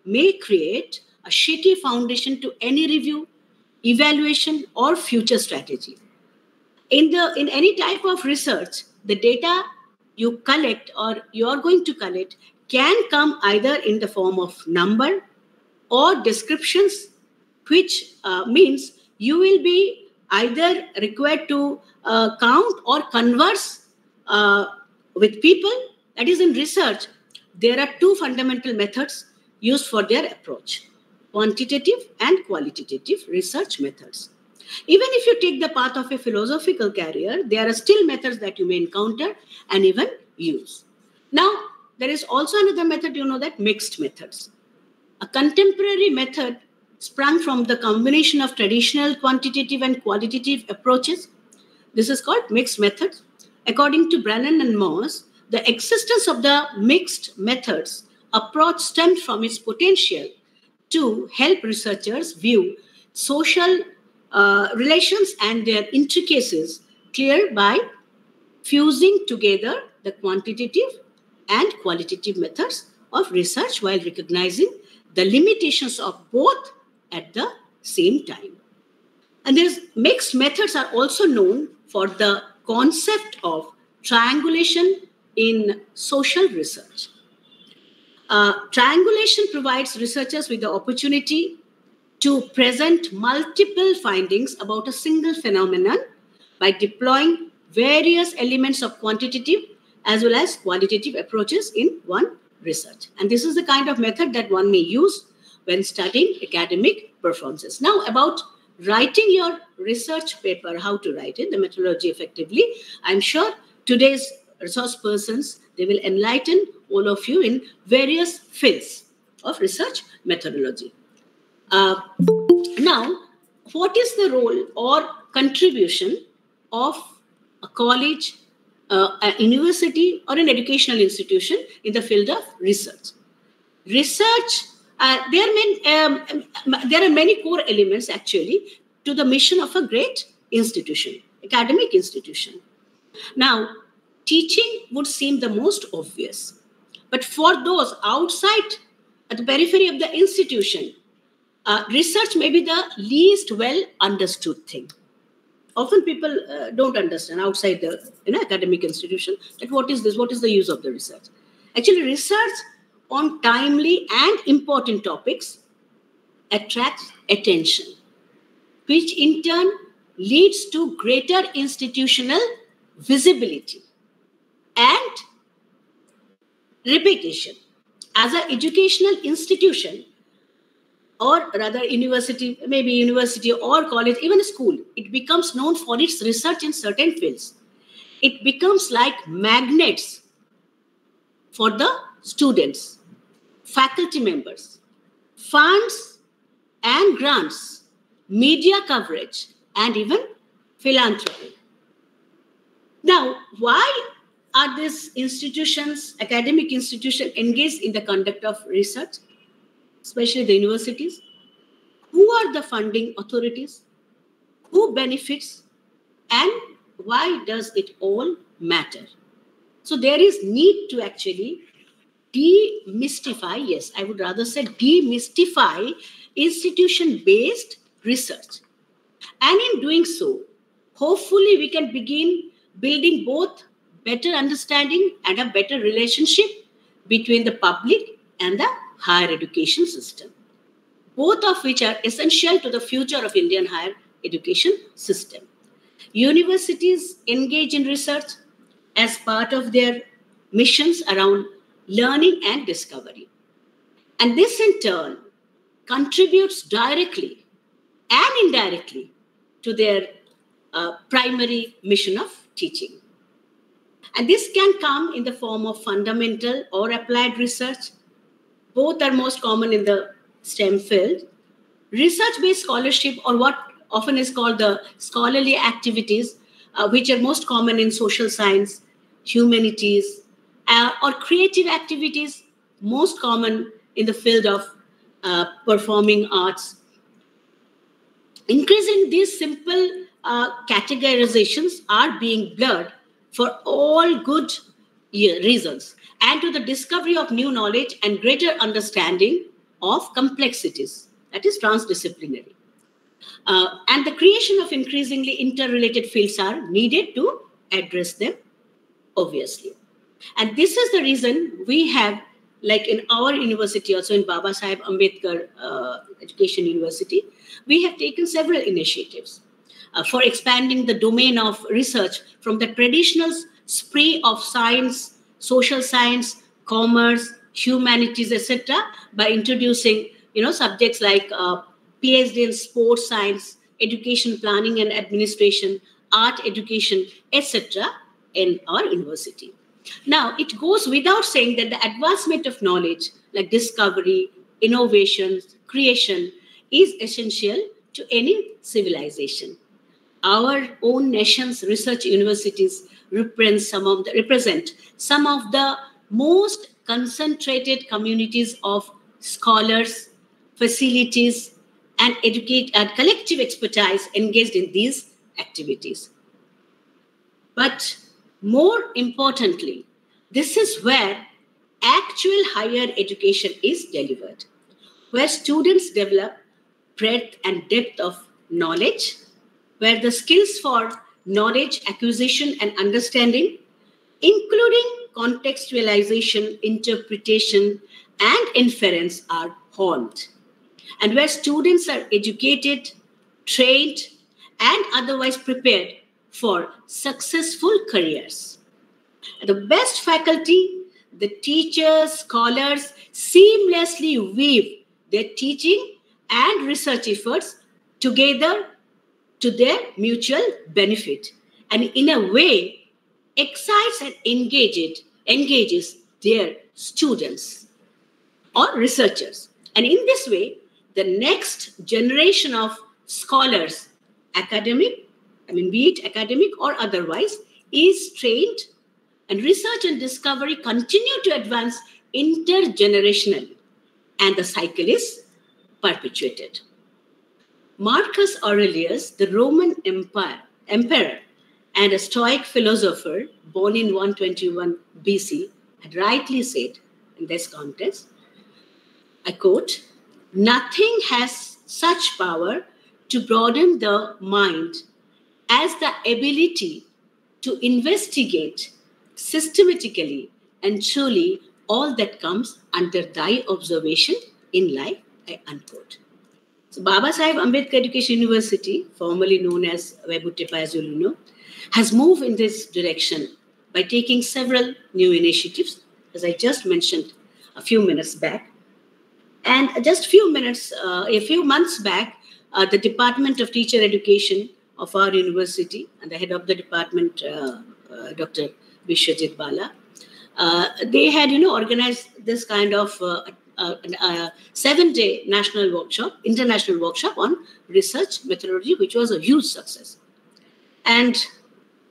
Speaker 7: may create a shaky foundation to any review, evaluation, or future strategy. In any type of research, the data you collect or you are going to collect can come either in the form of number or descriptions, which means you will be either required to count or converse with people. That is, in research, there are two fundamental methods used for their approach: quantitative and qualitative research methods. Even if you take the path of a philosophical career, there are still methods that you may encounter and even use. Now, there is also another method, you know, that mixed methods. A contemporary method sprung from the combination of traditional quantitative and qualitative approaches. This is called mixed methods. According to Brannan and Moss, the existence of the mixed methods approach stemmed from its potential to help researchers view social relations and their intricacies clear by fusing together the quantitative and qualitative methods of research while recognizing the limitations of both at the same time. And mixed methods are also known for the concept of triangulation in social research. Triangulation provides researchers with the opportunity to present multiple findings about a single phenomenon by deploying various elements of quantitative as well as qualitative approaches in one research. And this is the kind of method that one may use when studying academic performances. Now, about writing your research paper, how to write it, the methodology effectively, I'm sure today's resource persons, they will enlighten all of you in various fields of research methodology. Now, what is the role or contribution of a college, a university, or an educational institution in the field of research? Research, there are many core elements actually to the mission of a great institution, academic institution. Now, teaching would seem the most obvious, but for those outside at the periphery of the institution, research may be the least well understood thing. Often people don't understand outside the academic institution that what is this, what is the use of the research. Actually, research on timely and important topics attracts attention, which in turn leads to greater institutional visibility and reputation. As an educational institution, or rather university, maybe university or college, even a school, it becomes known for its research in certain fields. It becomes like magnets for the students, faculty members, funds and grants, media coverage, and even philanthropy. Now, why are these institutions, academic institutions, engaged in the conduct of research, especially the universities? Who are the funding authorities? Who benefits? And why does it all matter? So there is need to actually demystify, yes, I would rather say demystify institution-based research. And in doing so, hopefully we can begin building both better understanding and a better relationship between the public and the higher education system, both of which are essential to the future of Indian higher education system. Universities engage in research as part of their missions around learning and discovery. And this in turn contributes directly and indirectly to their primary mission of teaching. And this can come in the form of fundamental or applied research. Both are most common in the STEM field. Research-based scholarship, or what often is called the scholarly activities, which are most common in social science, humanities, or creative activities, most common in the field of performing arts. Increasingly, these simple categorizations are being blurred for all good reasons, and to the discovery of new knowledge and greater understanding of complexities, that is transdisciplinary. And the creation of increasingly interrelated fields are needed to address them, obviously. And this is the reason we have, like in our university, also in Babasaheb Ambedkar Education University, we have taken several initiatives for expanding the domain of research from the traditional spree of science, social science, commerce, humanities, etc., by introducing, subjects like PhD in sports science, education planning and administration, art education, etc., in our university. Now, it goes without saying that the advancement of knowledge, like discovery, innovation, creation, is essential to any civilization. Our own nation's research universities represent some of the most concentrated communities of scholars, facilities, and collective expertise engaged in these activities. But more importantly, this is where actual higher education is delivered, where students develop breadth and depth of knowledge, where the skills for knowledge acquisition and understanding, including contextualization, interpretation, and inference, are honed, and where students are educated, trained, and otherwise prepared for successful careers. The best faculty, the teachers, scholars, seamlessly weave their teaching and research efforts together to their mutual benefit, and in a way excites and engages their students or researchers. And in this way, the next generation of scholars, be it academic or otherwise, is trained, and research and discovery continue to advance intergenerationally, and the cycle is perpetuated. Marcus Aurelius, the Roman emperor and a Stoic philosopher born in 121 BC, had rightly said in this context, I quote, "Nothing has such power to broaden the mind as the ability to investigate systematically and truly all that comes under thy observation in life," I unquote. So Baba Sahib Ambedkar Education University, formerly known as Webutepa, as you know, has moved in this direction by taking several new initiatives, as I just mentioned a few minutes back. And just a few months back, the Department of Teacher Education of our university and the head of the department, Dr. Vishwajit Bala, they had, organized this kind of 7-day international workshop on research methodology, which was a huge success. And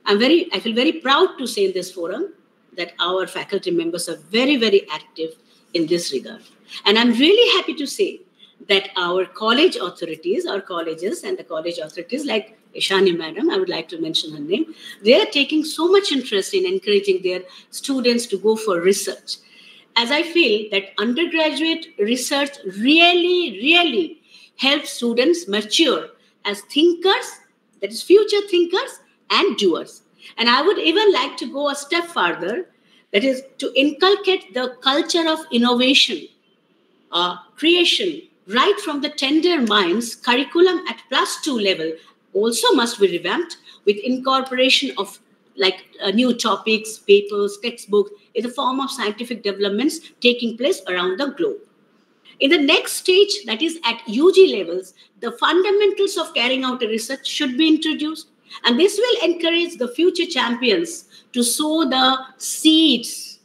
Speaker 7: I feel very proud to say in this forum that our faculty members are very, very active in this regard. And I'm really happy to say that our college authorities, our colleges and the college authorities like Ishani Madam, I would like to mention her name, they are taking so much interest in encouraging their students to go for research. As I feel that undergraduate research really, really helps students mature as thinkers, that is future thinkers and doers. And I would even like to go a step further, that is to inculcate the culture of innovation, creation, right from the tender minds. Curriculum at +2 level also must be revamped with incorporation of new topics, papers, textbooks in the form of scientific developments taking place around the globe. In the next stage, that is at UG levels, the fundamentals of carrying out a research should be introduced. And this will encourage the future champions to sow the seeds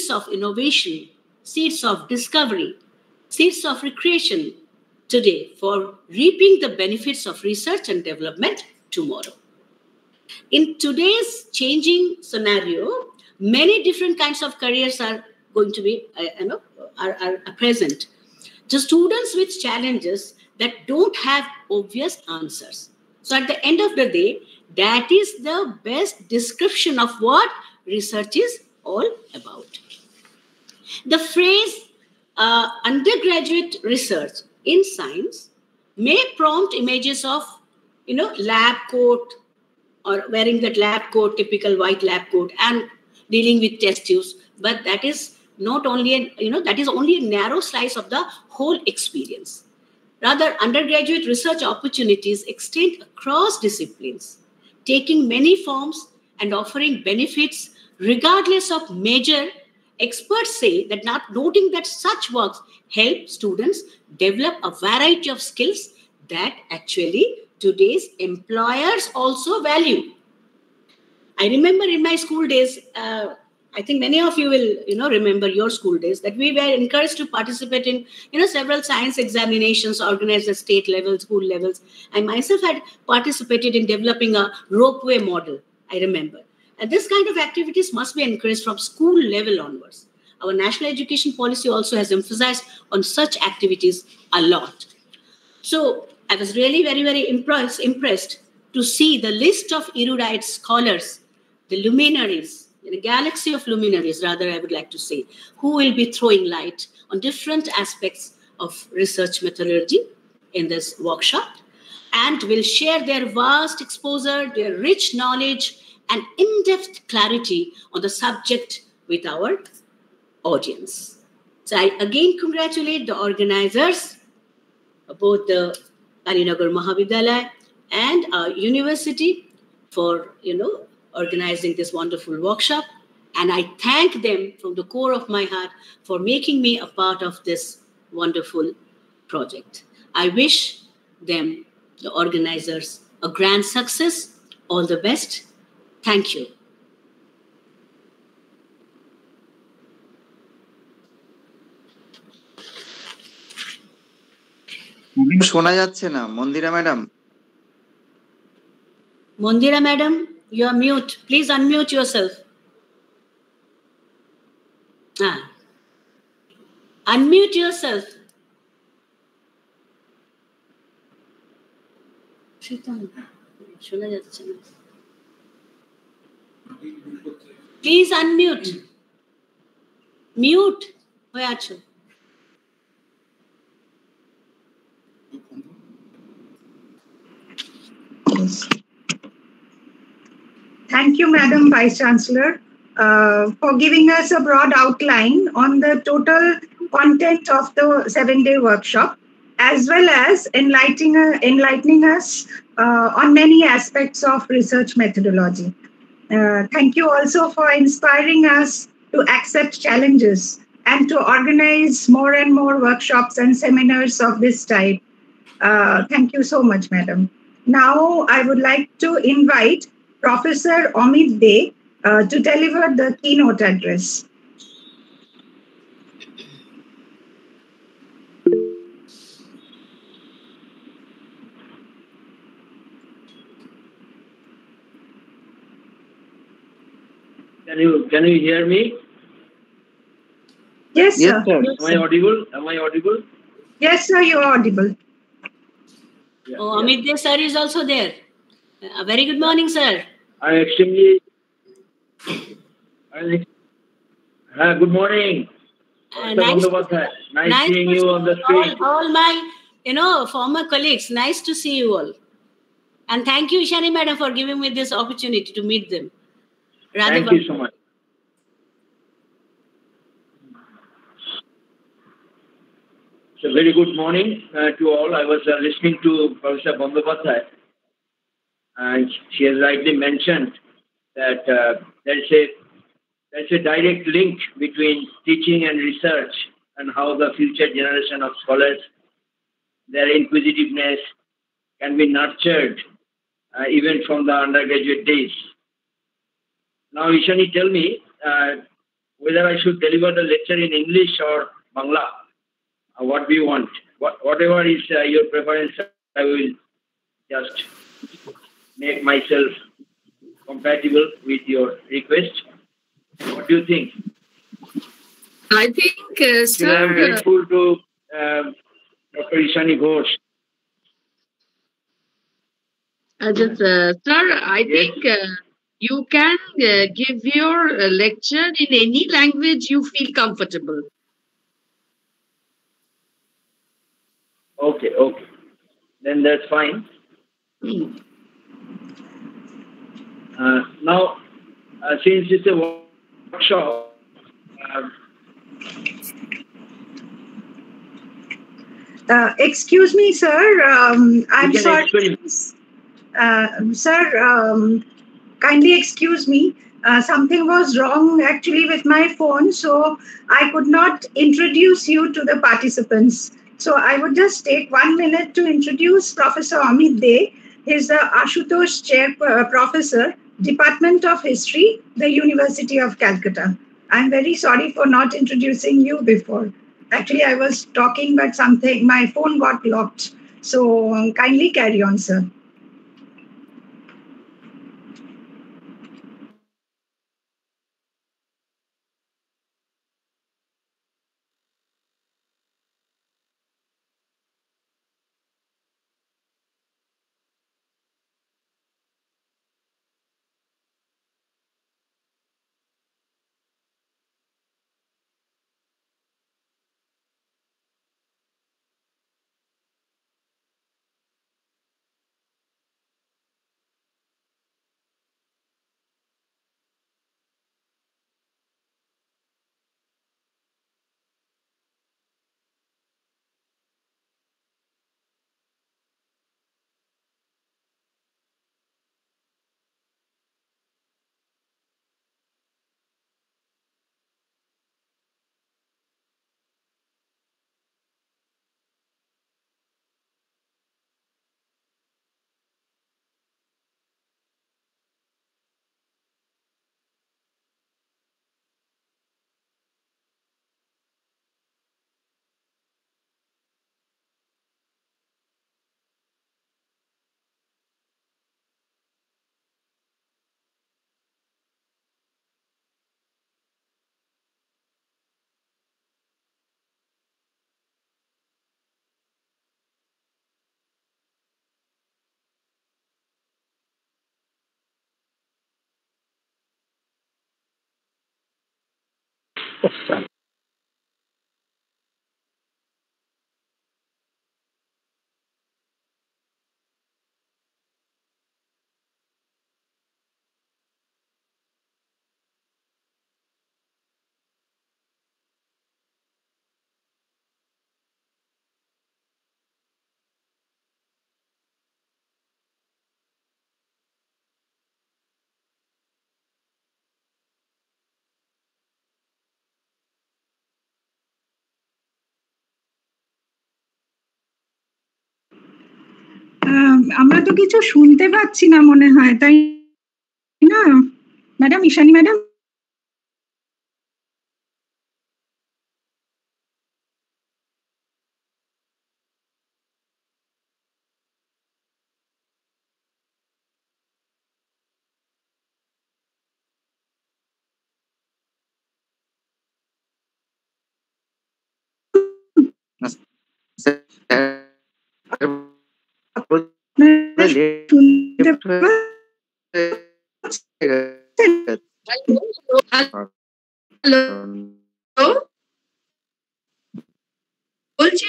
Speaker 7: of innovation, seeds of discovery, seeds of recreation today for reaping the benefits of research and development tomorrow. In today's changing scenario, many different kinds of careers are going to be, are present. To students with challenges that don't have obvious answers. So at the end of the day, that is the best description of what research is all about. The phrase undergraduate research in science may prompt images of, lab coat or wearing that lab coat, typical white lab coat, and dealing with test tubes. But that is not only, that is only a narrow slice of the whole experience. Rather, undergraduate research opportunities extend across disciplines, taking many forms and offering benefits regardless of major. Experts say that noting that such works help students develop a variety of skills that actually today's employers also value. I remember in my school days, I think many of you will, remember your school days, that we were encouraged to participate in, several science examinations organized at state level, school levels. I myself had participated in developing a ropeway model, I remember. And this kind of activities must be encouraged from school level onwards. Our national education policy also has emphasized on such activities a lot. So I was really very, very impressed to see the list of erudite scholars, the luminaries, in a galaxy of luminaries, rather, I would like to say, who will be throwing light on different aspects of research methodology in this workshop and will share their vast exposure, their rich knowledge, and in-depth clarity on the subject with our audience. So I again congratulate the organizers, both the Kalinagar Mahavidyalaya and our university for, organizing this wonderful workshop. And I thank them from the core of my heart for making me a part of this wonderful project. I wish them, the organizers, a grand success. All the best. Thank you.
Speaker 5: শোনা যাচ্ছে না মন্দিরা madam.
Speaker 7: Mandira madam, you are mute. Please unmute yourself. Unmute yourself. Please unmute. Mute. হয়ে আছো।
Speaker 4: close. Thank you, Madam Vice Chancellor, for giving us a broad outline on the total content of the 7-day workshop, as well as enlightening us on many aspects of research methodology. Thank you also for inspiring us to accept challenges and to organize more and more workshops and seminars of this type. Thank you so much, Madam. Now, I would like to invite Professor Amit De to deliver the keynote address.
Speaker 24: Can you hear me?
Speaker 4: Yes, sir.
Speaker 24: Am I audible? Am I audible?
Speaker 4: Yes, sir, you are audible.
Speaker 7: Amit De sir is also there. A very good morning, sir.
Speaker 24: I'm extremely. Good morning.
Speaker 7: Nice
Speaker 24: seeing you on the screen.
Speaker 7: All my, former colleagues. Nice to see you all. And thank you, Ishani Madam, for giving me this opportunity to meet them.
Speaker 24: Thank you so much. So very good morning to all. I was listening to Professor Bandyopadhyay, and she has rightly mentioned that there's a direct link between teaching and research, and how the future generation of scholars, their inquisitiveness can be nurtured even from the undergraduate days. Now, Ishani, tell me whether I should deliver the lecture in English or Bangla. What do you want? Whatever is your preference, I will just make myself compatible with your request. What do you think?
Speaker 8: I think, sir...
Speaker 24: I am grateful to Dr. Ishani Ghosh.
Speaker 8: Sir, I think you can give your lecture in any language you feel comfortable.
Speaker 24: Okay. Then that's fine. Now, since it's a workshop,
Speaker 4: excuse me, sir. I'm sorry. Sir, kindly excuse me. Something was wrong actually with my phone, so I could not introduce you to the participants. So I would just take 1 minute to introduce Professor Amit De. He's the Ashutosh Chair Professor, Department of History, the University of Calcutta. I'm very sorry for not introducing you before. Actually, I was talking, but my phone got locked. So kindly carry on, sir. আমরা তো কিছু শুনতে পাচ্ছি না মনে হয়, তাই না ম্যাডাম, ঈশানী ম্যাডাম?
Speaker 8: হ্যালো, বলছি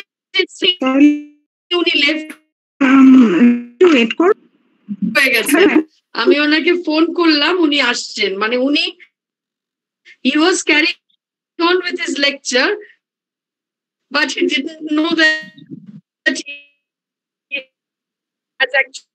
Speaker 8: উনি লেফট হয়ে গেছে। আমি ওনাকে ফোন করলাম, উনি আসছেন, মানে উনি he was carrying on with his lecture but he didn't know that he has actually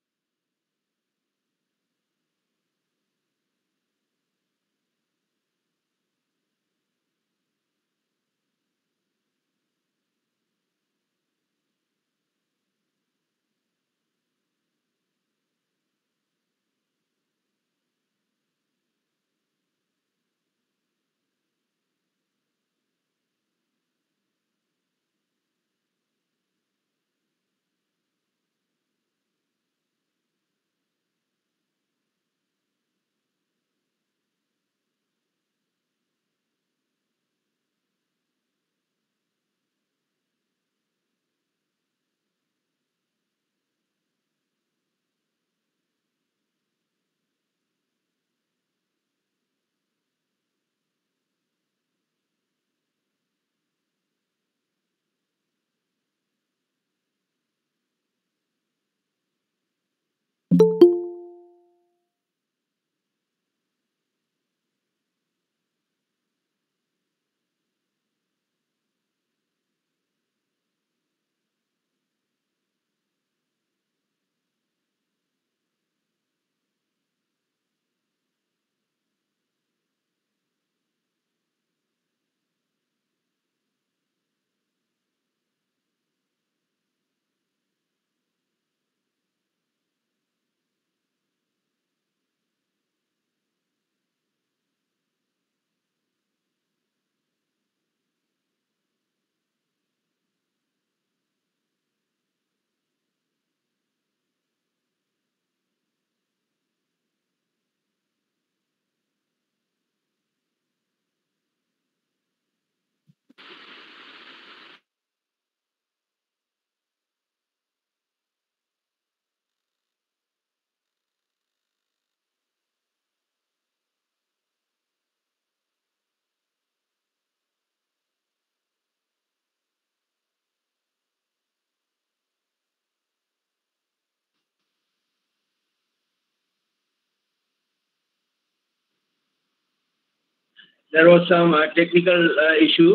Speaker 24: There was some technical issue.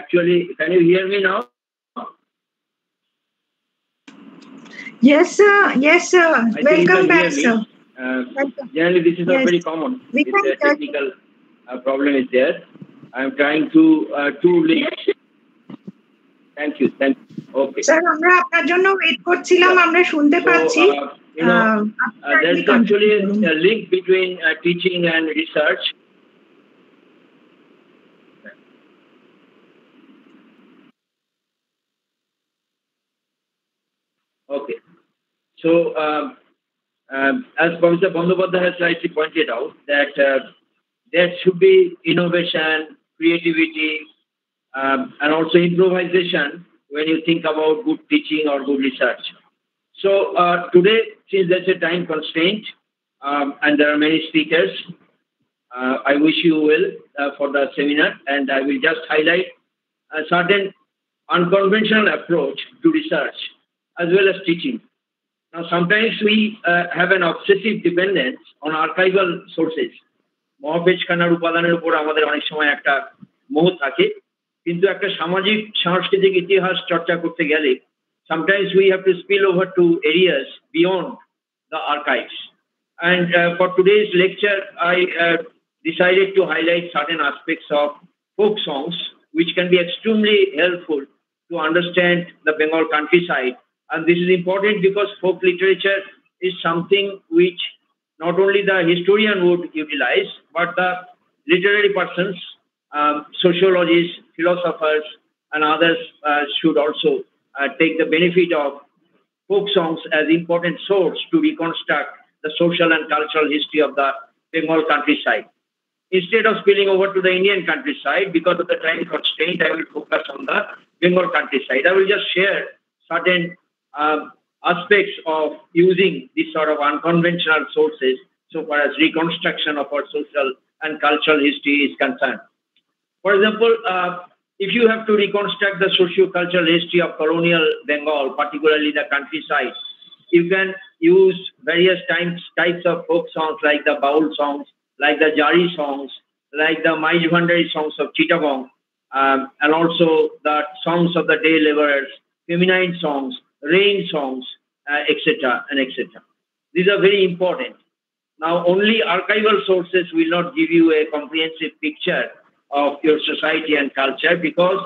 Speaker 24: Actually, can you hear me now?
Speaker 4: Yes, sir. Yes, sir. Welcome back, sir.
Speaker 24: Generally, this is not
Speaker 4: Yes.
Speaker 24: very common.
Speaker 4: We
Speaker 24: If
Speaker 4: can
Speaker 24: a technical problem is there, I am trying to link. Thank you. Thank you. Okay.
Speaker 4: Sir, আমরা আপনার জন্য wait করছিলাম, আমরা শুনতে পাচ্ছি।
Speaker 24: There is actually a link between teaching and research. Okay. So, as Professor Bandyopadhyay has rightly pointed out, that there should be innovation, creativity, and also improvisation when you think about good teaching or good research. So today, since there's a time constraint and there are many speakers, I wish you well for the seminar, and I will just highlight a certain unconventional approach to research as well as teaching. Now, sometimes we have an obsessive dependence on archival sources. মহাপেজ খানার উপাদানের উপর আমাদের অনেক সময় একটা মোহ থাকে, কিন্তু একটা সামাজিক সাংস্কৃতিক ইতিহাস চর্চা করতে গেলে sometimes we have to spill over to areas beyond the archives. And for today's lecture, I decided to highlight certain aspects of folk songs which can be extremely helpful to understand the Bengal countryside And this is important because folk literature is something which not only the historian would utilize, but the literary persons, sociologists, philosophers, and others should also take the benefit of folk songs as important source to reconstruct the social and cultural history of the Bengal countryside. Instead of spilling over to the Indian countryside, because of the time constraint, I will focus on the Bengal countryside. I will just share certain aspects of using this sort of unconventional sources so far as reconstruction of our social and cultural history is concerned. For example, if you have to reconstruct the socio-cultural history of colonial Bengal, particularly the countryside, you can use various types of folk songs like the Baul songs, like the Jari songs, like the Maij Bhandari songs of Chittagong, and also the songs of the day laborers, feminine songs, rain songs, etc. and etc. These are very important. Now, only archival sources will not give you a comprehensive picture of your society and culture, because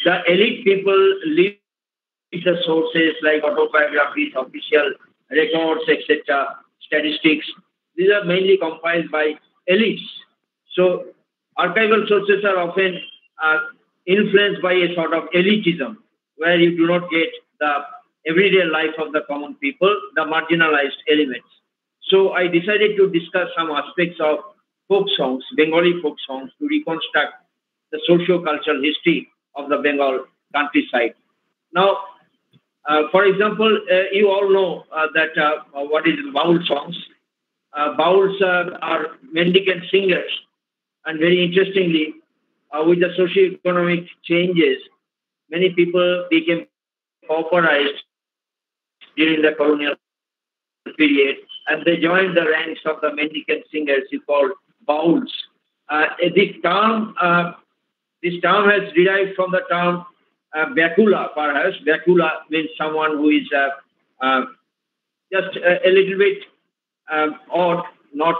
Speaker 24: the elite people leave the sources like autobiographies, official records, etc., statistics. These are mainly compiled by elites. So archival sources are often influenced by a sort of elitism, where you do not get the everyday life of the common people, the marginalized elements. So I decided to discuss some aspects of folk songs, Bengali folk songs, to reconstruct the socio-cultural history of the Bengal countryside. Now, for example, you all know that what is Baul songs. Bauls are mendicant singers, and very interestingly, with the socio-economic changes, many people became pauperized during the colonial period, and they joined the ranks of the mendicant singers you call Bauls. This term has derived from the term Bakula, perhaps. Bakula means someone who is just a little bit odd, not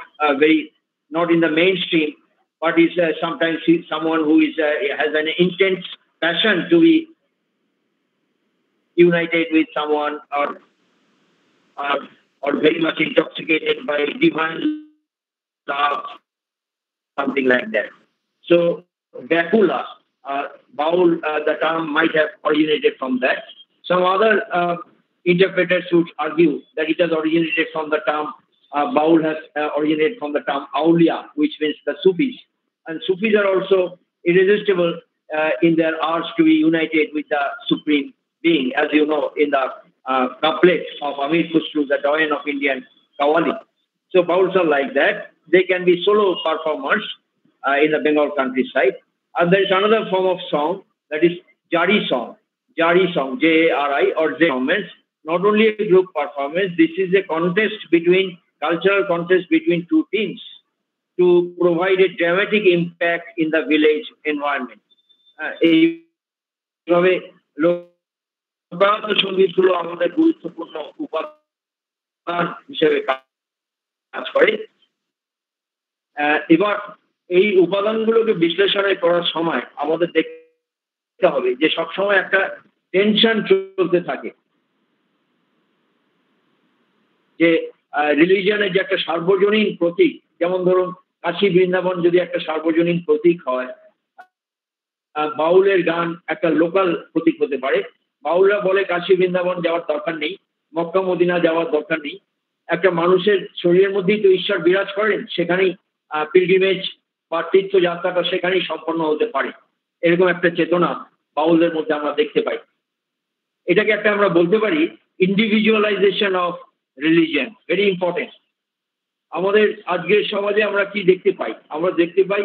Speaker 24: in the mainstream, but is sometimes someone who is has an intense passion to be united with someone, or very much intoxicated by divine love, something like that. So Bakula, Baul, the term might have originated from that. Some other interpreters would argue that it has originated from the term Baul has originated from the term Aulia, which means the Sufis. And Sufis are also irresistible in their urge to be united with the Supreme Being, as you know, in the couplet of Amir Khusru, the doyen of Indian Qawwali. So Bauls are like that. They can be solo performers in the Bengal countryside. And there is another form of song, that is Jari song. Jari song, J-A-R-I, or J performance. Not only a group performance, this is a cultural contest between two teams to provide a dramatic impact in the village environment. এইভাবে লোকায়ত সঙ্গীতগুলো আমাদের গুরুত্বপূর্ণ উপাদান হিসেবে কাজ করে। এবার এই উপাদানগুলোকে বিশ্লেষণে করার সময় আমাদের দেখতে হবে যে সবসময় একটা টেনশন চলতে থাকে, যে রিলিজিয়নের যে একটা সার্বজনীন প্রতীক, যেমন ধরুন কাশী বৃন্দাবন যদি একটা সার্বজনীন প্রতীক হয়, বাউলের গান একটা লোকাল প্রতীক হতে পারে। বাউলরা বলে কাশী বৃন্দাবন যাওয়ার দরকার নেই, মক্কা মদিনা যাওয়ার দরকার নেই, একটা মানুষের শরীরের মধ্যেই তো ঈশ্বর বিরাজ করেন, সেখানেই পিলগ্রিমেজ বা তীর্থযাত্রাটা সেখানেই সম্পন্ন হতে পারে। এরকম একটা চেতনা বাউলদের মধ্যে আমরা দেখতে পাই। এটাকে একটা আমরা বলতে পারি individualisation of religion, very important. আমাদের আজকের সমাজে আমরা কি দেখতে পাই? আমরা দেখতে পাই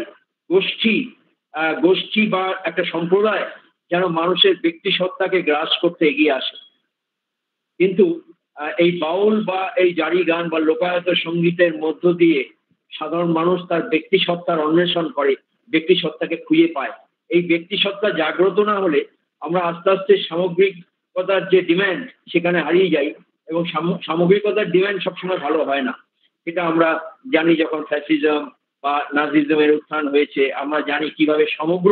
Speaker 24: গোষ্ঠী বা একটা সম্প্রদায় যেন মানুষের ব্যক্তি সত্তাকে গ্রাস করতে এগিয়ে আসে। কিন্তু এই বাউল বা এই জারি গান বা লোকায়ত সঙ্গীতের মধ্য দিয়ে সাধারণ মানুষ তার ব্যক্তি সত্তার অন্বেষণ করে, ব্যক্তি সত্তাকে খুঁজে পায়। এই ব্যক্তি সত্তা জাগ্রত না হলে আমরা আস্তে আস্তে সামগ্রিকতার যে ডিম্যান্ড সেখানে হারিয়ে যাই, এবং সামগ্রিকতার ডিম্যান্ড সবসময় ভালো হয় না। এটা আমরা জানি, যখন ফ্যাসিজম বা নাজিজমের উত্থান হয়েছে, আমরা জানি কিভাবে সমগ্র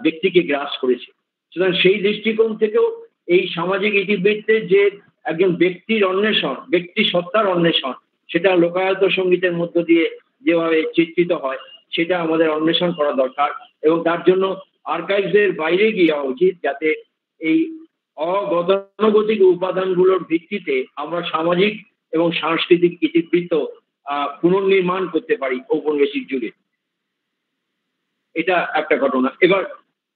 Speaker 24: ব্যক্তিকে গ্রাস করেছে। সুতরাং সেই দৃষ্টিকোণ থেকেও এই সামাজিক ইতিবৃত্তের যে একজন ব্যক্তির অন্বেষণ, ব্যক্তি সত্তার অন্বেষণ, সেটা লোকায়ত সঙ্গীতের মধ্য দিয়ে যেভাবে চিত্রিত হয় সেটা আমাদের অন্বেষণ করা দরকার, এবং তার জন্য আর্কাইভসের বাইরে গিয়ে যাওয়া উচিত, যাতে এই অগতানুগতিক উপাদানগুলোর ভিত্তিতে আমরা সামাজিক এবং সাংস্কৃতিক ইতিবৃত্ত পুনর্নির্মাণ করতে পারি ঔপনিবেশিক যুগে। এটা একটা ঘটনা। এবার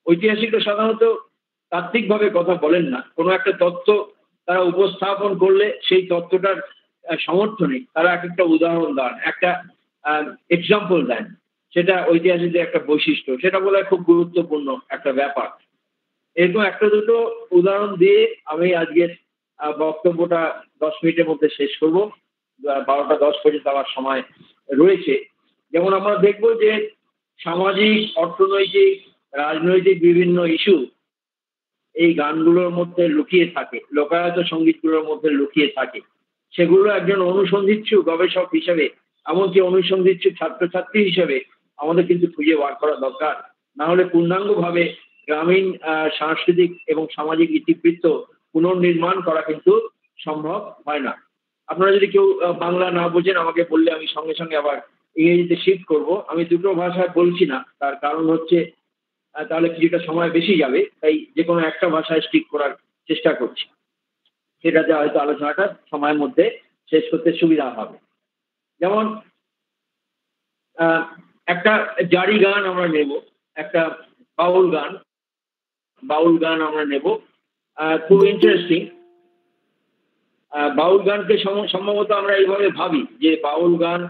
Speaker 24: ঐতিহাসিকরা সাধারণত তাত্ত্বিকভাবে কথা বলেন না, কোনো একটা তথ্য তারা উপস্থাপন করলে সেই তথ্যটার সমর্থনে তারা এক একটা উদাহরণ দেন, একটা এক্সাম্পল দেন, সেটা ঐতিহাসিকদের একটা বৈশিষ্ট্য, সেটা বলে খুব গুরুত্বপূর্ণ একটা ব্যাপার। এরকম একটা দুটো উদাহরণ দিয়ে আমি আজকের বক্তব্যটা 10 মিনিটের মধ্যে শেষ করব। 12টা 10 পর্যন্ত আমার সময় রয়েছে। যেমন আমরা দেখব যে সামাজিক, অর্থনৈতিক, রাজনৈতিক বিভিন্ন ইস্যু এই গানগুলোর মধ্যে লুকিয়ে থাকে, লোকায়ত সঙ্গীতগুলোর মধ্যে লুকিয়ে থাকে। সেগুলো একজন অনুসন্ধিৎসু গবেষক হিসেবে, এমনকি অনুসন্ধিৎসু ছাত্রছাত্রী হিসেবে আমাদের কিন্তু খুঁজে বার করা দরকার। না হলে পূর্ণাঙ্গভাবে গ্রামীণ সাংস্কৃতিক এবং সামাজিক ইতিবৃত্ত পুনর্নির্মাণ করা কিন্তু সম্ভব হয় না। আপনারা যদি কেউ বাংলা না বোঝেন আমাকে বললে আমি সঙ্গে সঙ্গে আবার ইংরেজিতে শিফট করব। আমি দুটো ভাষায় বলছি না, তার কারণ হচ্ছে তাহলে কিছুটা সময় বেশি যাবে, তাই যে কোনো একটা ভাষায় স্টিক করার চেষ্টা করছি, সেটাতে হয়তো আলোচনাটা সময়ের মধ্যে শেষ করতে সুবিধা হবে। যেমন একটা জারি গান আমরা নেব, একটা বাউল গান আমরা নেব, খুব ইন্টারেস্টিং। বাউল গানকে সম্ভবত আমরা এইভাবে ভাবি যে বাউল গান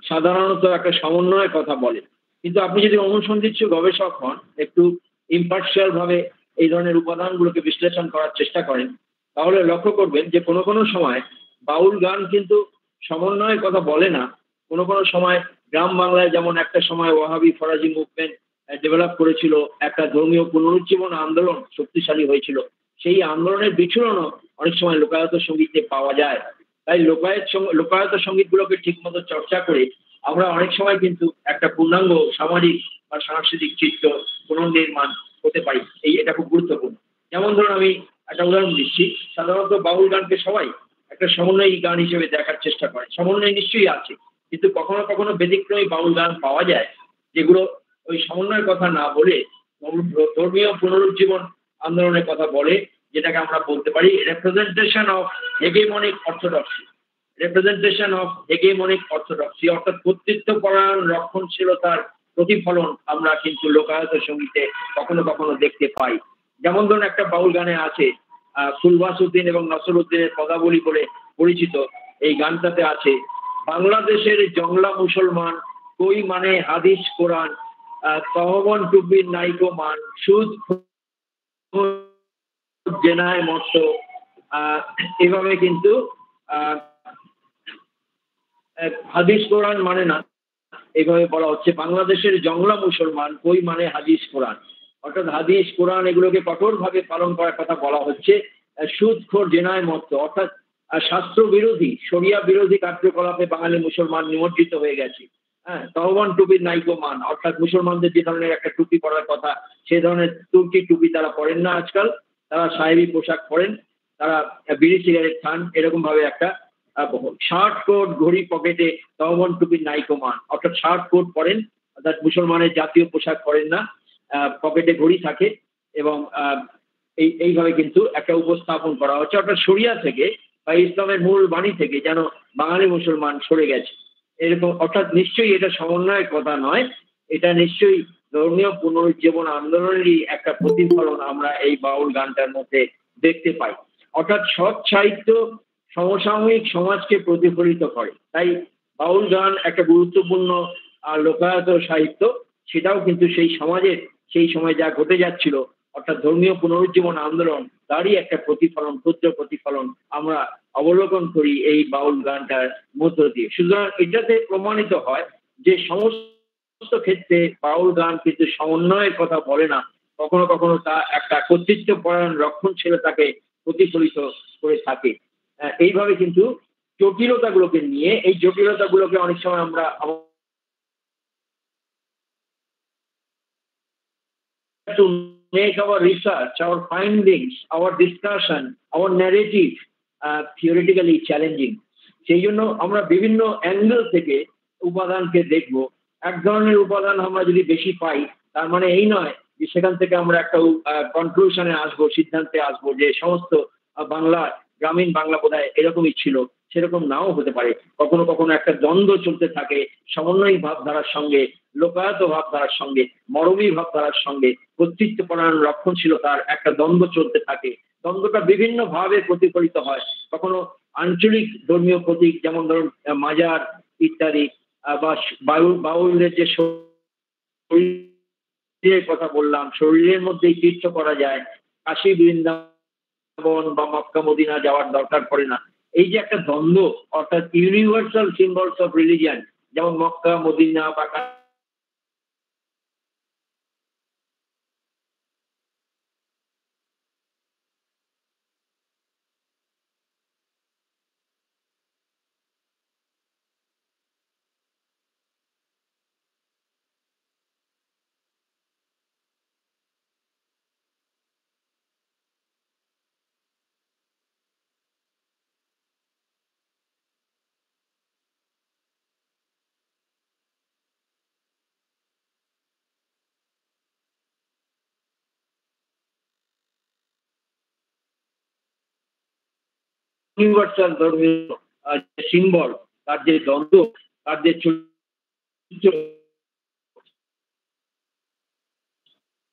Speaker 24: সাধারণত একটা সমন্বয়ের কথা বলে, কিন্তু আপনি যদি অনুসন্ধিৎসু গবেষক হন, একটু ইম্পার্শিয়াল ভাবে এই ধরনের উপাদানগুলোকে বিশ্লেষণ করার চেষ্টা করেন, তাহলে লক্ষ্য করবেন যে কোনো কোনো সময় বাউল গান কিন্তু সমন্বয়ের কথা বলে না। কোনো কোনো সময় গ্রাম বাংলায় যেমন একটা সময় ওয়াহাবি ফরাজি মুভমেন্ট ডেভেলপ করেছিল, একটা ধর্মীয় পুনরুজ্জীবন আন্দোলন শক্তিশালী হয়েছিল, সেই আন্দোলনের বিচরণও অনেক সময় লোকায়ত সঙ্গীতে পাওয়া যায়। তাই লোকায়ত সঙ্গীতগুলোকে ঠিকমতো চর্চা করে আমরা অনেক সময় কিন্তু একটা পূর্ণাঙ্গ সামাজিক বা সাংস্কৃতিক চিত্র পুনর্নির্মাণ করতে পারি। এটা খুব গুরুত্বপূর্ণ। যেমন ধরুন আমি একটা উদাহরণ দিচ্ছি, সাধারণত বাউল গানকে সবাই একটা সমন্বয়ী গান হিসেবে দেখার চেষ্টা করে। সমন্বয় নিশ্চয়ই আছে, কিন্তু কখনো কখনো ব্যতিক্রমী বাউল গান পাওয়া যায় যেগুলো ওই সমন্বয়ের কথা না বলে ধর্মীয় পুনরুজ্জীবন আন্দোলনের কথা বলে, যেটাকে আমরা বলতে পারি রিপ্রেজেন্টেশন অফ হেগেমনিক অর্থোডক্সি, অর্থাৎ কর্তৃত্বপরায়ণ রক্ষণশীলতার প্রতিফলন আমরা কিন্তু লোকায়ত সঙ্গীতে কখনো কখনো দেখতে পাই। যেমন ধরুন একটা বাউল গানে আছে ফুলবাস উদ্দিন এবং নসর উদ্দিনের পদাবলী বলে পরিচিত, এই গানটাতে আছে বাংলাদেশের জংলা মুসলমান কই মানে হাদিস কোরআন, তহবন টুপির নাইকো মান, সুদ জেনায় মত। এভাবে কিন্তু হাদিস কোরআন মানে না, এইভাবে বলা হচ্ছে বাংলাদেশের জংলা মুসলমান কই মানে হাদিস কোরআন, অর্থাৎ হাদিস কোরআন এগুলোকে কঠোরভাবে পালন করার কথা বলা হচ্ছে। সুদখোর জেনায় মত, অর্থাৎ শাস্ত্র বিরোধী, শরিয়া বিরোধী কার্যকলাপে বাঙালি মুসলমান নিমজ্জিত হয়ে গেছে। হ্যাঁ, তহবান টুপির নাইকো মান, অর্থাৎ মুসলমানদের যে ধরনের একটা টুপি পরার কথা সে ধরনের তুর্কি টুপি তারা পরেন না আজকাল, তারা সাহেবী পোশাক পরেন, তারা বিড়ি সিগারেট খান, এরকম ভাবে একটা শার্ট কোট ঘড়ি পকেটে তহবান টুপির নাইকো মান, অর্থাৎ শার্ট কোট পরেন, অর্থাৎ মুসলমানের জাতীয় পোশাক পরেন না, পকেটে ঘড়ি থাকে, এবং এইভাবে কিন্তু একটা উপস্থাপন করা হচ্ছে, অর্থাৎ শরিয়া থেকে বা ইসলামের মূল বাণী থেকে যেন বাঙালি মুসলমান সরে গেছে এরকম। অর্থাৎ নিশ্চয়ই এটা সমন্বয়ের কথা নয়, এটা নিশ্চয়ই ধর্মীয় পুনরুজ্জীবন আন্দোলনেরই একটা প্রতিফলন আমরা এই বাউল গানটার মধ্যে দেখতে পাই। অর্থাৎ সৎ সাহিত্য সমসাময়িক সমাজকে প্রতিফলিত করে, তাই বাউল গান একটা গুরুত্বপূর্ণ লোকায়ত সাহিত্য, সেটাও কিন্তু সেই সমাজের সেই সময় যা ঘটে যাচ্ছিল অর্থাৎ ধর্মীয় পুনরুজ্জীবন আন্দোলন তারই একটা প্রতিফলন, ক্ষুদ্র প্রতিফলন আমরা অবলোকন করি এই বাউল গানটার মধ্য দিয়ে। সুতরাং এটাতে প্রমাণিত হয় যে সমস্ত ক্ষেত্রে বাউল গান কিন্তু সমন্বয়ের কথা বলে না, কখনো কখনো তা একটা কর্তৃত্বপরায়ণ রক্ষণশীলতাকে প্রতিফলিত করে থাকে। এইভাবে কিন্তু জটিলতাগুলোকে নিয়ে, এই জটিলতাগুলোকে অনেক সময় আমরা make our research, our findings, our discussion, our narrative theoretically challenging. সেই জন্য আমরা বিভিন্ন অ্যাঙ্গেল থেকে উপাদানকে দেখব। এক ধরনের উপাদান আমরা যদি বেশি পাই, তার মানে এই নয় যে সেখান থেকে আমরা একটা কনক্লুশনে আসবো, সিদ্ধান্তে আসবো যে সমস্ত বাংলা, গ্রামীণ বাংলা বোধহয় এরকমই ছিল, সেরকম নাও হতে পারে। কখনো কখনো একটা দ্বন্দ্ব চলতে থাকে, সমন্বয়ী ভাবধারার সঙ্গে, লোকায়ত ভাবধারার সঙ্গে, মরমী ভাবধারার সঙ্গে, কর্তৃত্বপরায়ণ রক্ষণশীলতার একটা দ্বন্দ্ব চলতে থাকে। দ্বন্দ্বটা বিভিন্ন ভাবে প্রতিফলিত হয়। কখনো আঞ্চলিক ধর্মীয় প্রতীক, যেমন ধরুন মাজার ইত্যাদি, বা বাউলদের যে শরীরের কথা বললাম, শরীরের মধ্যেই তীর্থ করা যায়, কাশী বৃন্দাবন বা মক্কা মদিনা যাওয়ার দরকার পড়ে না। এই যে একটা দ্বন্দ্ব, অর্থাৎ ইউনিভার্সাল সিম্বলস অফ রিলিজিয়ান, যেমন মক্কা মদিনা বা ইউনিভার্সাল ধর্মীয় সিম্বল, তার যে দ্বন্দ্ব, তার যে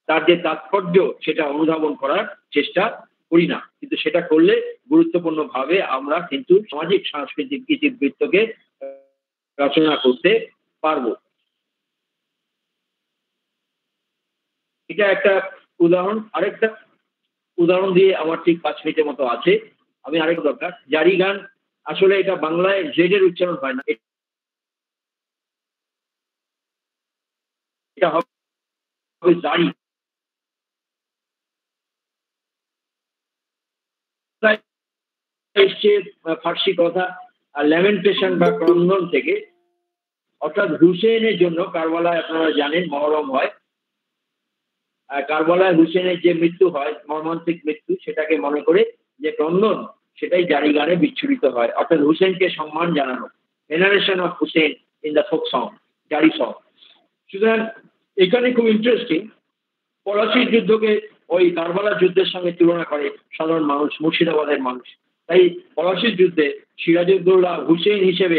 Speaker 24: তার যে তাৎপর্য, সেটা অনুধাবন করার চেষ্টা করি না। কিন্তু সেটা করলে গুরুত্বপূর্ণ ভাবে আমরা কিন্তু সামাজিক সাংস্কৃতিক ইতিবৃত্তকে রচনা করতে পারবো। এটা একটা উদাহরণ। আরেকটা উদাহরণ দিয়ে আমার ঠিক 5 মিনিটের মতো আছে, আমি আরেকটা দরকার। জারি গান, আসলে এটা বাংলায় জেড এর উচ্চারণ হয় না, এটা হবে জারি। এসছে ফার্সি কথা ল্যামেন্টেশন বা ক্রন্দন থেকে, অর্থাৎ হুসেনের জন্য কারবালায় আপনারা জানেন মহরম হয়। কারবালায় হুসেনের যে মৃত্যু হয়, মর্মান্তিক মৃত্যু, সেটাকে মনে করে যে ক্রন্দন, সেটাই জারি গানে বিচ্ছুরিত হয়, অর্থাৎ হুসেনকে সম্মান জানানো, veneration of Hussain in the folk song, Jari song. সুতরাং এখানে খুব ইন্টারেস্টিং, পলাশির যুদ্ধকে ওই কারবালার যুদ্ধের সঙ্গে তুলনা করে সাধারণ মানুষ, মুর্শিদাবাদের মানুষ। তাই পলাশির যুদ্ধে সিরাজউদ্দৌলা হুসেন হিসেবে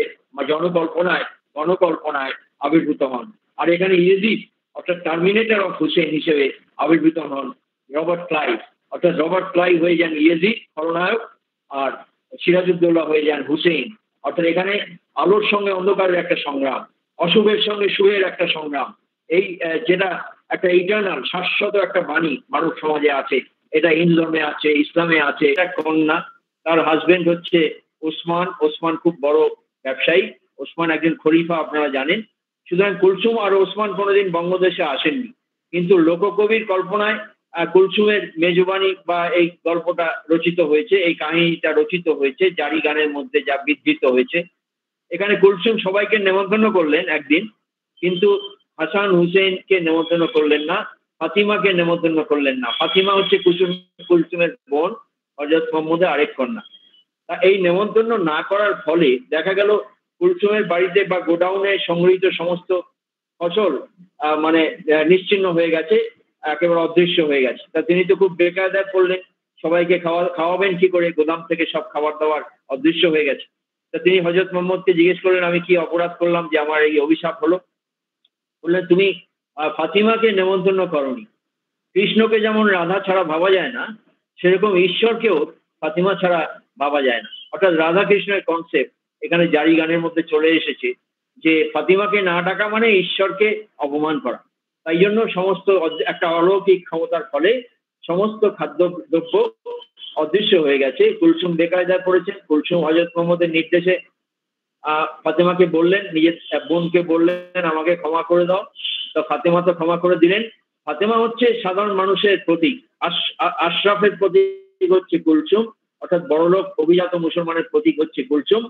Speaker 24: গণকল্পনায় আবির্ভূত হন। আর এখানে ইয়েজিদ, অর্থাৎ টার্মিনেটর অফ হুসেন হিসেবে আবির্ভূত হন রবার্ট ক্লাইভ, অর্থাৎ রবার্ট ক্লাইভ হয়ে যান ইয়েজিদ খলনায়ক, আর সিরাজউদ্দৌলা হয়ে যান হুসেন। অর্থাৎ এখানে আলোর সঙ্গে অন্ধকারের একটা সংগ্রাম, অশুভের সঙ্গে শুভের একটা সংগ্রাম, এই যেটা একটা ইটার্নাল শাশ্বত একটা বাণী মানব সমাজে আছে। এটা হিন্দু ধর্মে আছে, ইসলামে আছে। এটা কন্যা, তার হাজবেন্ড হচ্ছে ওসমান। ওসমান খুব বড় ব্যবসায়ী, ওসমান একজন খলিফা, আপনারা জানেন। সুতরাং কুলসুম আর ওসমান কোনোদিন বঙ্গদেশে আসেননি, কিন্তু লোককবির কল্পনায় কুলসুমের মেজবানি বা এই গল্পটা রচিত হয়েছে, এই কাহিনীটা রচিত হয়েছে জারি গানের মধ্যে, যা বিধৃত হয়েছে। এখানে কুলসুম সবাইকে নেমন্তন্ন করলেন একদিন, কিন্তু হাসান হুসেনকে নেমন্তন্ন করলেন না, ফাতিমাকে নেমন্তন্ন করলেন না। ফাতিমা হচ্ছে কুলসুমের বোন, হযরত মুহাম্মদের আরেক কন্যা। তা এই নেমন্তন্ন না করার ফলে দেখা গেল কুলসুমের বাড়িতে বা গোডাউনে সংগৃহীত সমস্ত ফসল মানে নিশ্চিহ্ন হয়ে গেছে, একেবারে অদৃশ্য হয়ে গেছে। তা তিনি তো খুব বেকায়দায় পড়লেন, সবাইকে খাওয়াবেন কি করে, গোদাম থেকে সব খাবার দাবার অদৃশ্য হয়ে গেছে। তা তিনি হযরত মুহাম্মদকে জিজ্ঞেস করলেন, আমি কি অপরাধ করলাম যে আমার এই অভিশাপ হলো? বললেন, তুমি ফাতিমাকে নেমন্তন্ন করনি। কৃষ্ণকে যেমন রাধা ছাড়া ভাবা যায় না, সেরকম ঈশ্বরকেও ফাতিমা ছাড়া ভাবা যায় না। অর্থাৎ রাধা কৃষ্ণের কনসেপ্ট এখানে জারি গানের মধ্যে চলে এসেছে, যে ফাতিমাকে না ডাকা মানে ঈশ্বরকে অপমান করা। তাই জন্য সমস্ত একটা অলৌকিক ক্ষমতার ফলে সমস্ত খাদ্যদ্রব্য অদৃশ্য হয়ে গেছে। কুলসুম বেকায়দায় পড়েছেন। কুলসুম হযরত মুহাম্মদের নির্দেশে ফাতেমাকে বললেন, নিজের বোনকে বললেন, আমাকে ক্ষমা করে দাও। তো ফাতেমা তো ক্ষমা করে দিলেন। ফাতেমা হচ্ছে সাধারণ মানুষের প্রতীক, আশরাফের প্রতীক হচ্ছে কুলসুম, অর্থাৎ বড়লোক অভিজাত মুসলমানের প্রতীক হচ্ছে কুলসুম,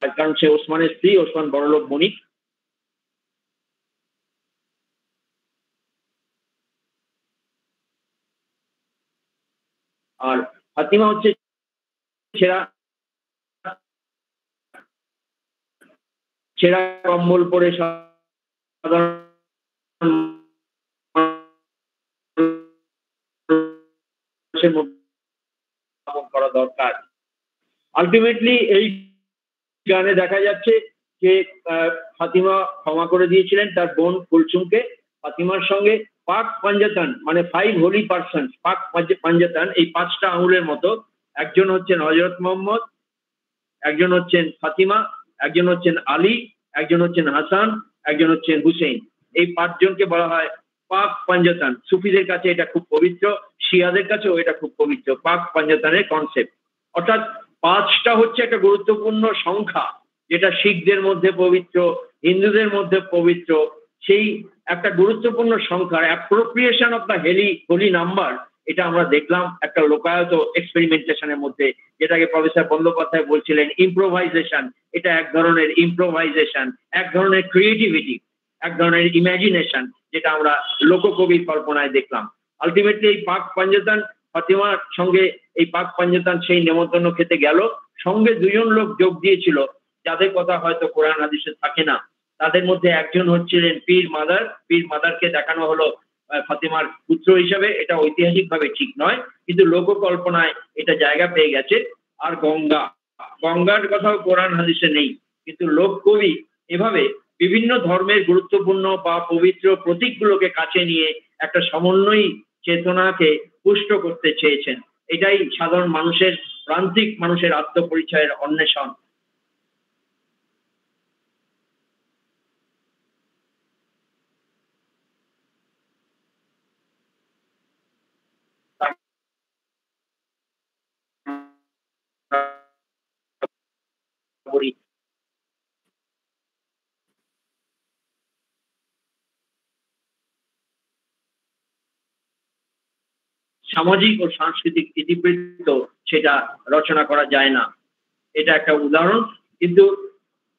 Speaker 24: কারণ সে ওসমানের স্ত্রী, ওসমান বড়লোক বণিক। আর ফাতিমা হচ্ছে ছেঁড়া ছেঁড়া কম্বল পরে সাধারণ করা দরকার। আলটিমেটলি এই গানে দেখা যাচ্ছে যে ফাতিমা ক্ষমা করে দিয়েছিলেন তার বোন কুলসুমকে। ফাতিমার সঙ্গে পাক পাঞ্জাতান মানে 5 হোলি পারসন, পাক পাঞ্জাতান এই 5টা আঙুলের মতো, একজন হচ্ছেন হযরত মুহাম্মদ, একজন হচ্ছেন ফাতিমা, একজন হচ্ছেন আলী, একজন হচ্ছেন হাসান, একজন হচ্ছেন হুসেইন। এই 5 জনকে বলা হয় পাক পাঞ্জাতান। সুফিদের কাছে এটা খুব পবিত্র, শিয়াদের কাছেও এটা খুব পবিত্র, পাক পাঞ্জাতানের কনসেপ্ট। অর্থাৎ 5টা হচ্ছে একটা গুরুত্বপূর্ণ সংখ্যা, যেটা শিখদের মধ্যে পবিত্র, হিন্দুদের মধ্যে পবিত্র। সেই একটা গুরুত্বপূর্ণ সংখ্যার appropriation of the Holi number, এটা আমরা দেখলাম একটা লোকায়ত এক্সপেরিমেন্টেশনের মধ্যে, যেটাকে প্রফেসর বন্দ্যোপাধ্যায় বলছিলেন ইম্প্রোভাইজেশন। এটা এক ধরনের ইম্প্রোভাইজেশন, এক ধরনের ক্রিয়েটিভিটি, এক ধরনের ইমাজিনেশন, যেটা আমরা লোককবির কল্পনায় দেখলাম। আলটিমেটলি এই পাক পাঞ্জাতান ফাতিমার সঙ্গে এই পাক পাঞ্জাতান সেই নেমন্তন্ন খেতে গেল, সঙ্গে 2 জন লোক যোগ দিয়েছিল যাদের কথা হয়তো কোরআন হাদিসে থাকে না। তাদের মধ্যে একজন হচ্ছিলেন পীর মাদার। পীর মাদারকে দেখানো হলো ফাতিমার পুত্র হিসাবে, এটা ঐতিহাসিকভাবে ঠিক নয়, কিন্তু লোককল্পনায় এটা জায়গা পেয়ে গেছে। আর গঙ্গার কথাও কোরআন হাদিসে নেই, কিন্তু লোককবি এভাবে বিভিন্ন ধর্মের গুরুত্বপূর্ণ বা পবিত্র প্রতীকগুলোকে কাছে নিয়ে একটা সমন্বয়ী চেতনাকে পুষ্ট করতে চেয়েছেন। এটাই সাধারণ মানুষের, প্রান্তিক মানুষের আত্মপরিচয়ের অন্বেষণ। সামাজিক ও সাংস্কৃতিক ইতিবৃত্ত সেটা রচনা করা যায় না, এটা একটা উদাহরণ। কিন্তু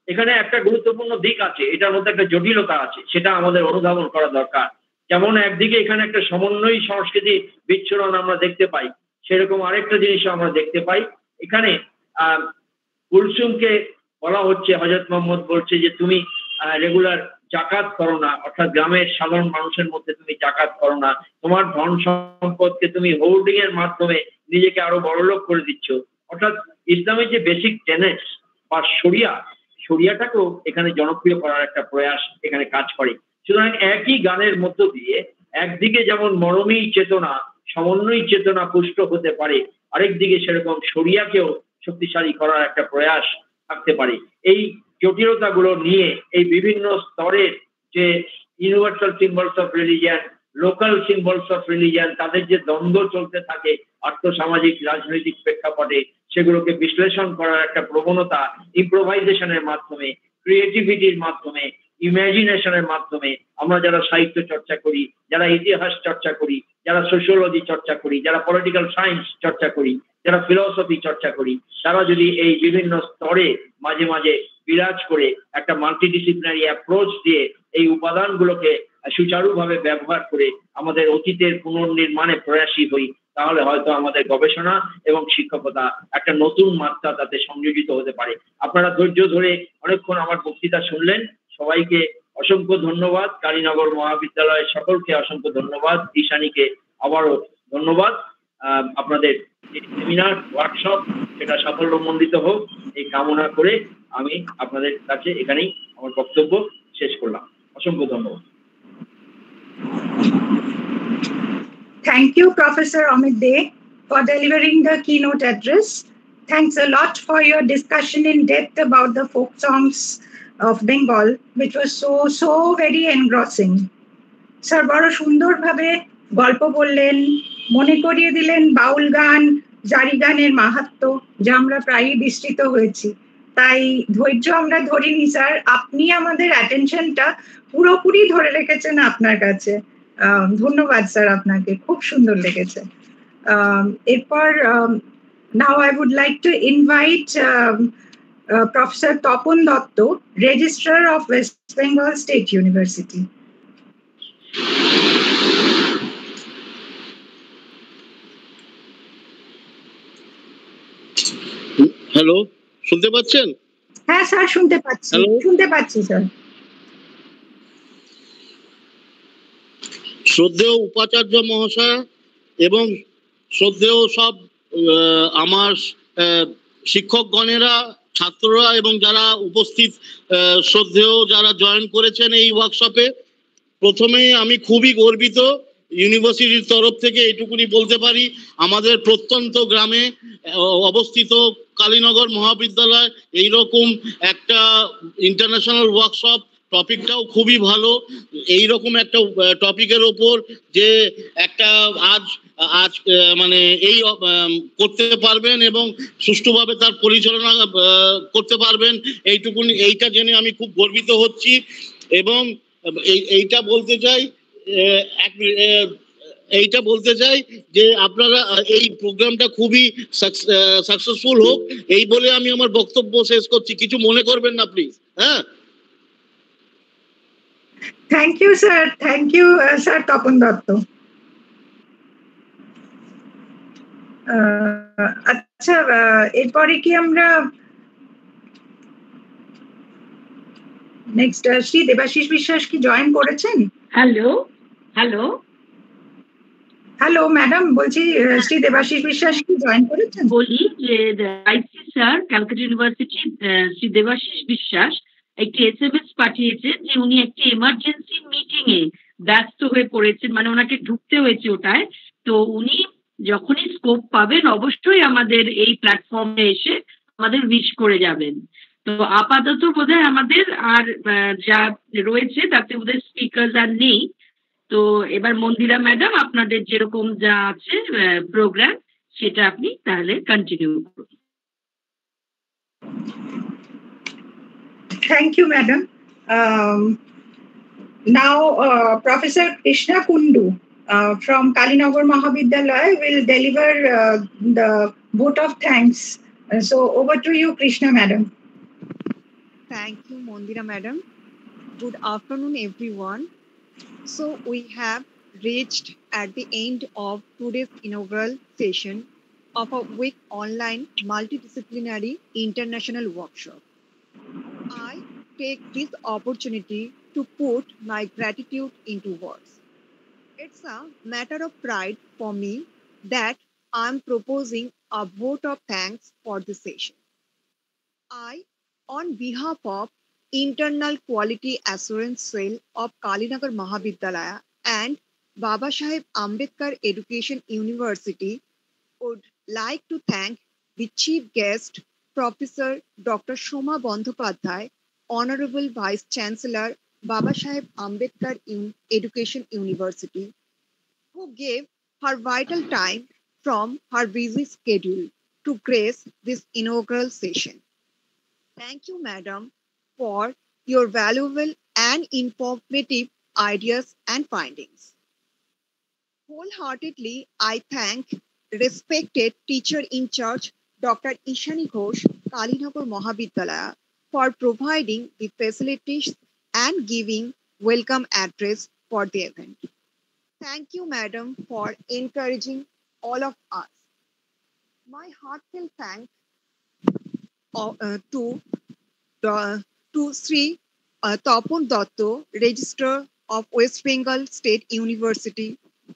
Speaker 24: এখানে একটা গুরুত্বপূর্ণ দিক আছে, এটার মধ্যে একটা জটিলতা আছে, সেটা আমাদের অনুধাবন করা দরকার। যেমন একদিকে এখানে একটা সমন্বয়ী সংস্কৃতি বিচ্ছুরণ আমরা দেখতে পাই, সেরকম আরেকটা জিনিসও আমরা দেখতে পাই। এখানে কুলসুমকে বলা হচ্ছে, হযরত মুহাম্মদ বলছে যে তুমি রেগুলার জাকাত করো না, অর্থাৎ গ্রামের সাধারণ মানুষের মধ্যে তুমি জাকাত করো না, তোমার ধন সম্পদকে তুমি হোর্ডিং এর মাধ্যমে নিজেকে আরো বড়লোক করে দিচ্ছ। অর্থাৎ ইসলামের যে বেসিক টেনেটস বা শরিয়াটাকেও এখানে জনপ্রিয় করার একটা প্রয়াস এখানে কাজ করে। সুতরাং একই গানের মধ্য দিয়ে একদিকে যেমন মরমী চেতনা, সমন্বয়ী চেতনা পুষ্ট হতে পারে, আরেকদিকে সেরকম শরিয়াকেও শক্তিশালী করার একটা প্রয়াস থাকতে পারে। এই জটিলতাগুলো নিয়ে এই বিভিন্ন স্তরের যে universal symbols of religion, local symbols of religion, তাদের যে দ্বন্দ্ব চলতে থাকে আর্থসামাজিক রাজনৈতিক প্রেক্ষাপটে, সেগুলোকে বিশ্লেষণ করার একটা প্রবণতা ইম্প্রোভাইজেশনের মাধ্যমে, ক্রিয়েটিভিটির মাধ্যমে, ইমাজিনেশনের মাধ্যমে আমরা যারা সাহিত্য চর্চা করি, যারা ইতিহাস চর্চা করি, যারা সোশিওলজি চর্চা করি, যারা পলিটিক্যাল সায়েন্স চর্চা করি, যারা ফিলসফি চর্চা করি, তারা যদি এই বিভিন্ন স্তরে মাঝে মাঝে বিরাজ করে একটা মাল্টিডিসিপ্লিনারি অ্যাপ্রোচ দিয়ে এই উপাদানগুলোকে সুচারুভাবে ব্যবহার করে আমাদের অতীতের পুনর্নির্মাণে প্রয়াসী হই, তাহলে হয়তো আমাদের গবেষণা এবং শিক্ষকতা একটা নতুন মাত্রা তাতে সংযোজিত হতে পারে। আপনারা ধৈর্য ধরে অনেকক্ষণ আমার বক্তৃতা শুনলেন, সবাইকে অসংখ্য ধন্যবাদ। কালীনগর মহাবিদ্যালয়ের সকলকে অসংখ্য ধন্যবাদ। ঈশানীকে আবারও ধন্যবাদ। আপনাদের সেমিনার ওয়ার্কশপ সেটা সাফল্যমণ্ডিত হোক এই কামনা করে আমি আপনাদের কাছে এখানেই আমার বক্তব্য শেষ করলাম। অসংখ্য ধন্যবাদ।
Speaker 4: Thank you, Professor Amit Dey, for delivering the keynote address. Thanks a lot for your discussion in depth about the folk songs of Bengal, which was so very engrossing. Sir, বড় সুন্দরভাবে গল্প বললেন, মনে করিয়ে দিলেন বাউল গান, জারি গানের মাহাত্ম্য, যা আমরা প্রায়ই বিস্তৃত হয়েছি। তাই ধৈর্য আমরা ধরিনি স্যার, আপনি আমাদের অ্যাটেনশনটা পুরোপুরি ধরে রেখেছেন আপনার কাছে। ধন্যবাদ স্যার আপনাকে, খুব সুন্দর লেগেছে। এরপর now I would like to invite Professor Topon Dotto, Registrar of West Bengal State University.
Speaker 9: Hello, শুনতে পাচ্ছেন?
Speaker 4: হ্যাঁ স্যার, শুনতে পাচ্ছি স্যার।
Speaker 9: শ্রদ্ধেয় উপাচার্য মহাশয় এবং শ্রদ্ধেয় সব আমার শিক্ষকগণেরা, ছাত্ররা এবং যারা উপস্থিত শ্রদ্ধেয় যারা জয়েন করেছেন এই ওয়ার্কশপে, প্রথমেই আমি খুবই গর্বিত। ইউনিভার্সিটির তরফ থেকে এটুকুনি বলতে পারি, আমাদের প্রত্যন্ত গ্রামে অবস্থিত কালীনগর মহাবিদ্যালয় এইরকম একটা ইন্টারন্যাশনাল ওয়ার্কশপ, টপিকটাও খুবই ভালো। এইরকম একটা টপিকের ওপর যে একটা আজ মানে এই করতে পারবেন এবং সুষ্ঠুভাবে তার পরিচালনা করতে পারবেন, এইটা জেনে আমি খুব গর্বিত হচ্ছি। এবং এইটা বলতে চাই যে আপনারা এই প্রোগ্রামটা খুবই সাকসেসফুল হোক, এই বলে আমি আমার বক্তব্য শেষ করছি। কিছু মনে করবেন না প্লিজ। হ্যাঁ,
Speaker 4: thank you sir Tapan Dutta. আচ্ছা, এরপরে কি আমরা নেক্সট শ্রী দেবাশিস বিশ্বাস কি জয়েন করেছেন?
Speaker 10: হ্যালো
Speaker 4: ম্যাডাম, বলছি শ্রী দেবাশিস বিশ্বাস কি জয়েন করেছেন?
Speaker 10: বলি যে আইসি স্যার, ক্যালকাটা ইউনিভার্সিটি, শ্রী দেবাশিস বিশ্বাস একটি SMS পাঠিয়েছে যে উনি একটি এমার্জেন্সি মিটিং এ ব্যস্ত হয়ে পড়েছেন, মানে ওনাকে ঢুকতে হয়েছে ওটায়। তো উনি যখনই স্কোপ পাবেন অবশ্যই আমাদের এই প্ল্যাটফর্মে এসে আমাদের উইশ করে যাবেন। তো আপাতত বোধহয় আমাদের আর যা রয়েছে তাতে বোধহয় স্পিকার আর নেই। তো এবার মন্দিরা ম্যাডাম, আপনাদের যেরকম যা আছে প্রোগ্রাম, সেটা আপনি তাহলে কন্টিনিউ করুন।
Speaker 4: Thank you, madam. Now, Professor Krishna Kundu from Kalinagar Mahavidyalaya will deliver the vote of thanks. So, over to you, Krishna madam.
Speaker 12: Thank you, Mondira madam. Good afternoon, everyone. So, we have reached at the end of today's inaugural session of a week online multidisciplinary international workshop. I take this opportunity to put my gratitude into words. It's a matter of pride for me that I'm proposing a vote of thanks for this session. I, on behalf of Internal Quality Assurance Cell of Kalinagar Mahavidyalaya and Babasaheb Ambedkar Education University, would like to thank the chief guest, Professor Dr. Shoma Bandhopadhyay, Honorable Vice Chancellor, Babasaheb Ambedkar Education University, who gave her vital time from her busy schedule to grace this inaugural session. Thank you, madam, for your valuable and informative ideas and findings. Wholeheartedly, I thank respected teacher in charge, Dr. Ishani Ghosh, Kalinagar Mahavidyalaya, for providing the facilities and giving welcome address for the event. Thank you, madam, for encouraging all of us. My heartfelt thanks to Sri Topon Dotto, Registrar of West Bengal State University.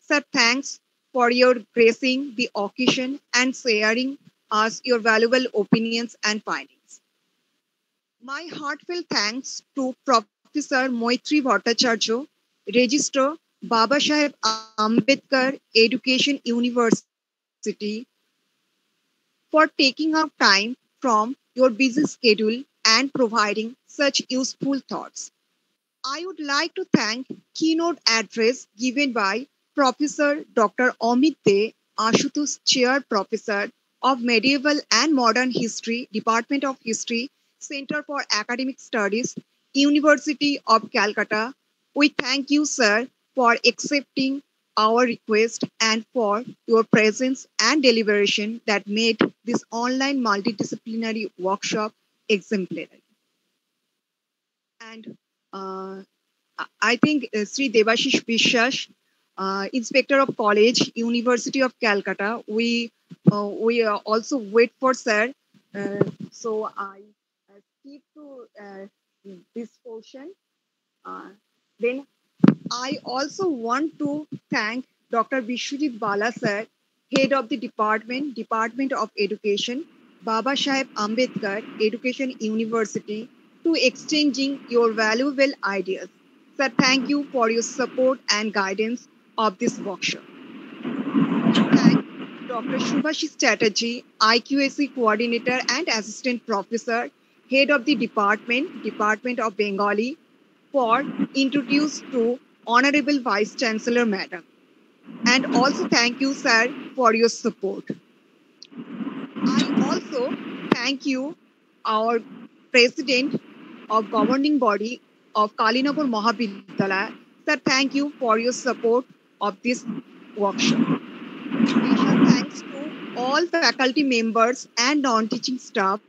Speaker 12: Sir, thanks for your gracing the occasion and sharing us your valuable opinions and findings. My heartfelt thanks to Professor Moitri Bhattacharya, Registrar, Babasaheb Ambedkar Education University, for taking out time from your busy schedule and providing such useful thoughts. I would like to thank keynote address given by Professor Dr. Amit De, Ashutosh Chair Professor of Medieval and Modern History, Department of History, Center for Academic Studies, University of Calcutta. We thank you, sir, for accepting our request and for your presence and deliberation that made this online multidisciplinary workshop exemplary. And I think Sri Debashish বিশ্বাস, Inspector of College, University of Calcutta, we also wait for sir So I skip to this portion. Then I also want to thank Dr. Bishwajit Bala sir, Head of the Department of Education, Baba Saheb Ambedkar Education University, to exchanging your valuable ideas. Sir, thank you for your support and guidance of this workshop. Thank Dr. Shubhashis Chatterjee, IQAC Coordinator and Assistant Professor, Head of the Department of Bengali, for introduced to Honorable Vice Chancellor Madam. And also thank you, sir, for your support. I also thank you, our President of Governing Body of Kalinagar Mahavidyalaya. Sir, thank you for your support of this workshop. Special thanks to all faculty members and non-teaching staff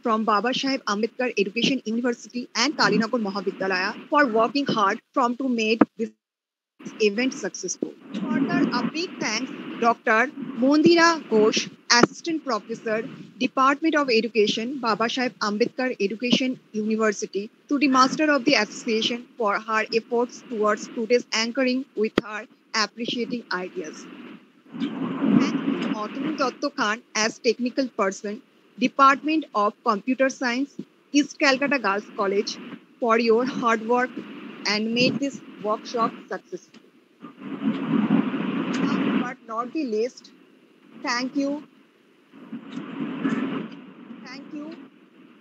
Speaker 12: from Baba Saheb Ambedkar Education University and Kalinagar Mahavidyalaya for working hard to make this event successful. Further, a big thanks Dr. Mondira Ghosh, Assistant Professor, Department of Education, Baba Saheb Ambedkar Education University, to the Master of the Association for her efforts towards today's anchoring with her appreciating ideas. Thanks to Atanu Datta Khan as technical person, Department of Computer Science, East Calcutta Girls College, for your hard work and made this workshop successful. Last but not the least, thank you,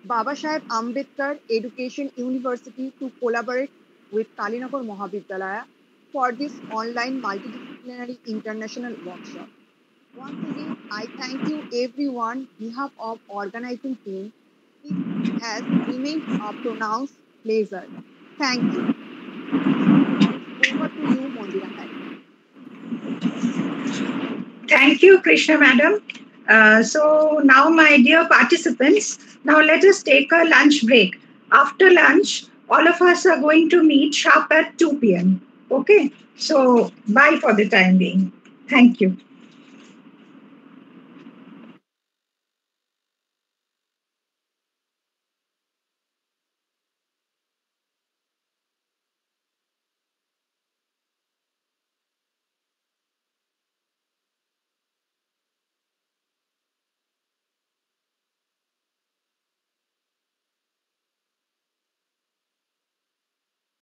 Speaker 12: Baba Saheb Ambedkar Education University, to collaborate with Kalinagar Mahavidyalaya for this online multidisciplinary international workshop. Once again, I thank you everyone on behalf of organizing team. It has remained a pronounced pleasure. Thank you. Over to you, Mondira.
Speaker 4: Thank you, Krishna Madam. So now, my dear participants, now let us take a lunch break. After lunch, all of us are going to meet sharp at 2 p.m. Okay? So bye for the time being. Thank you.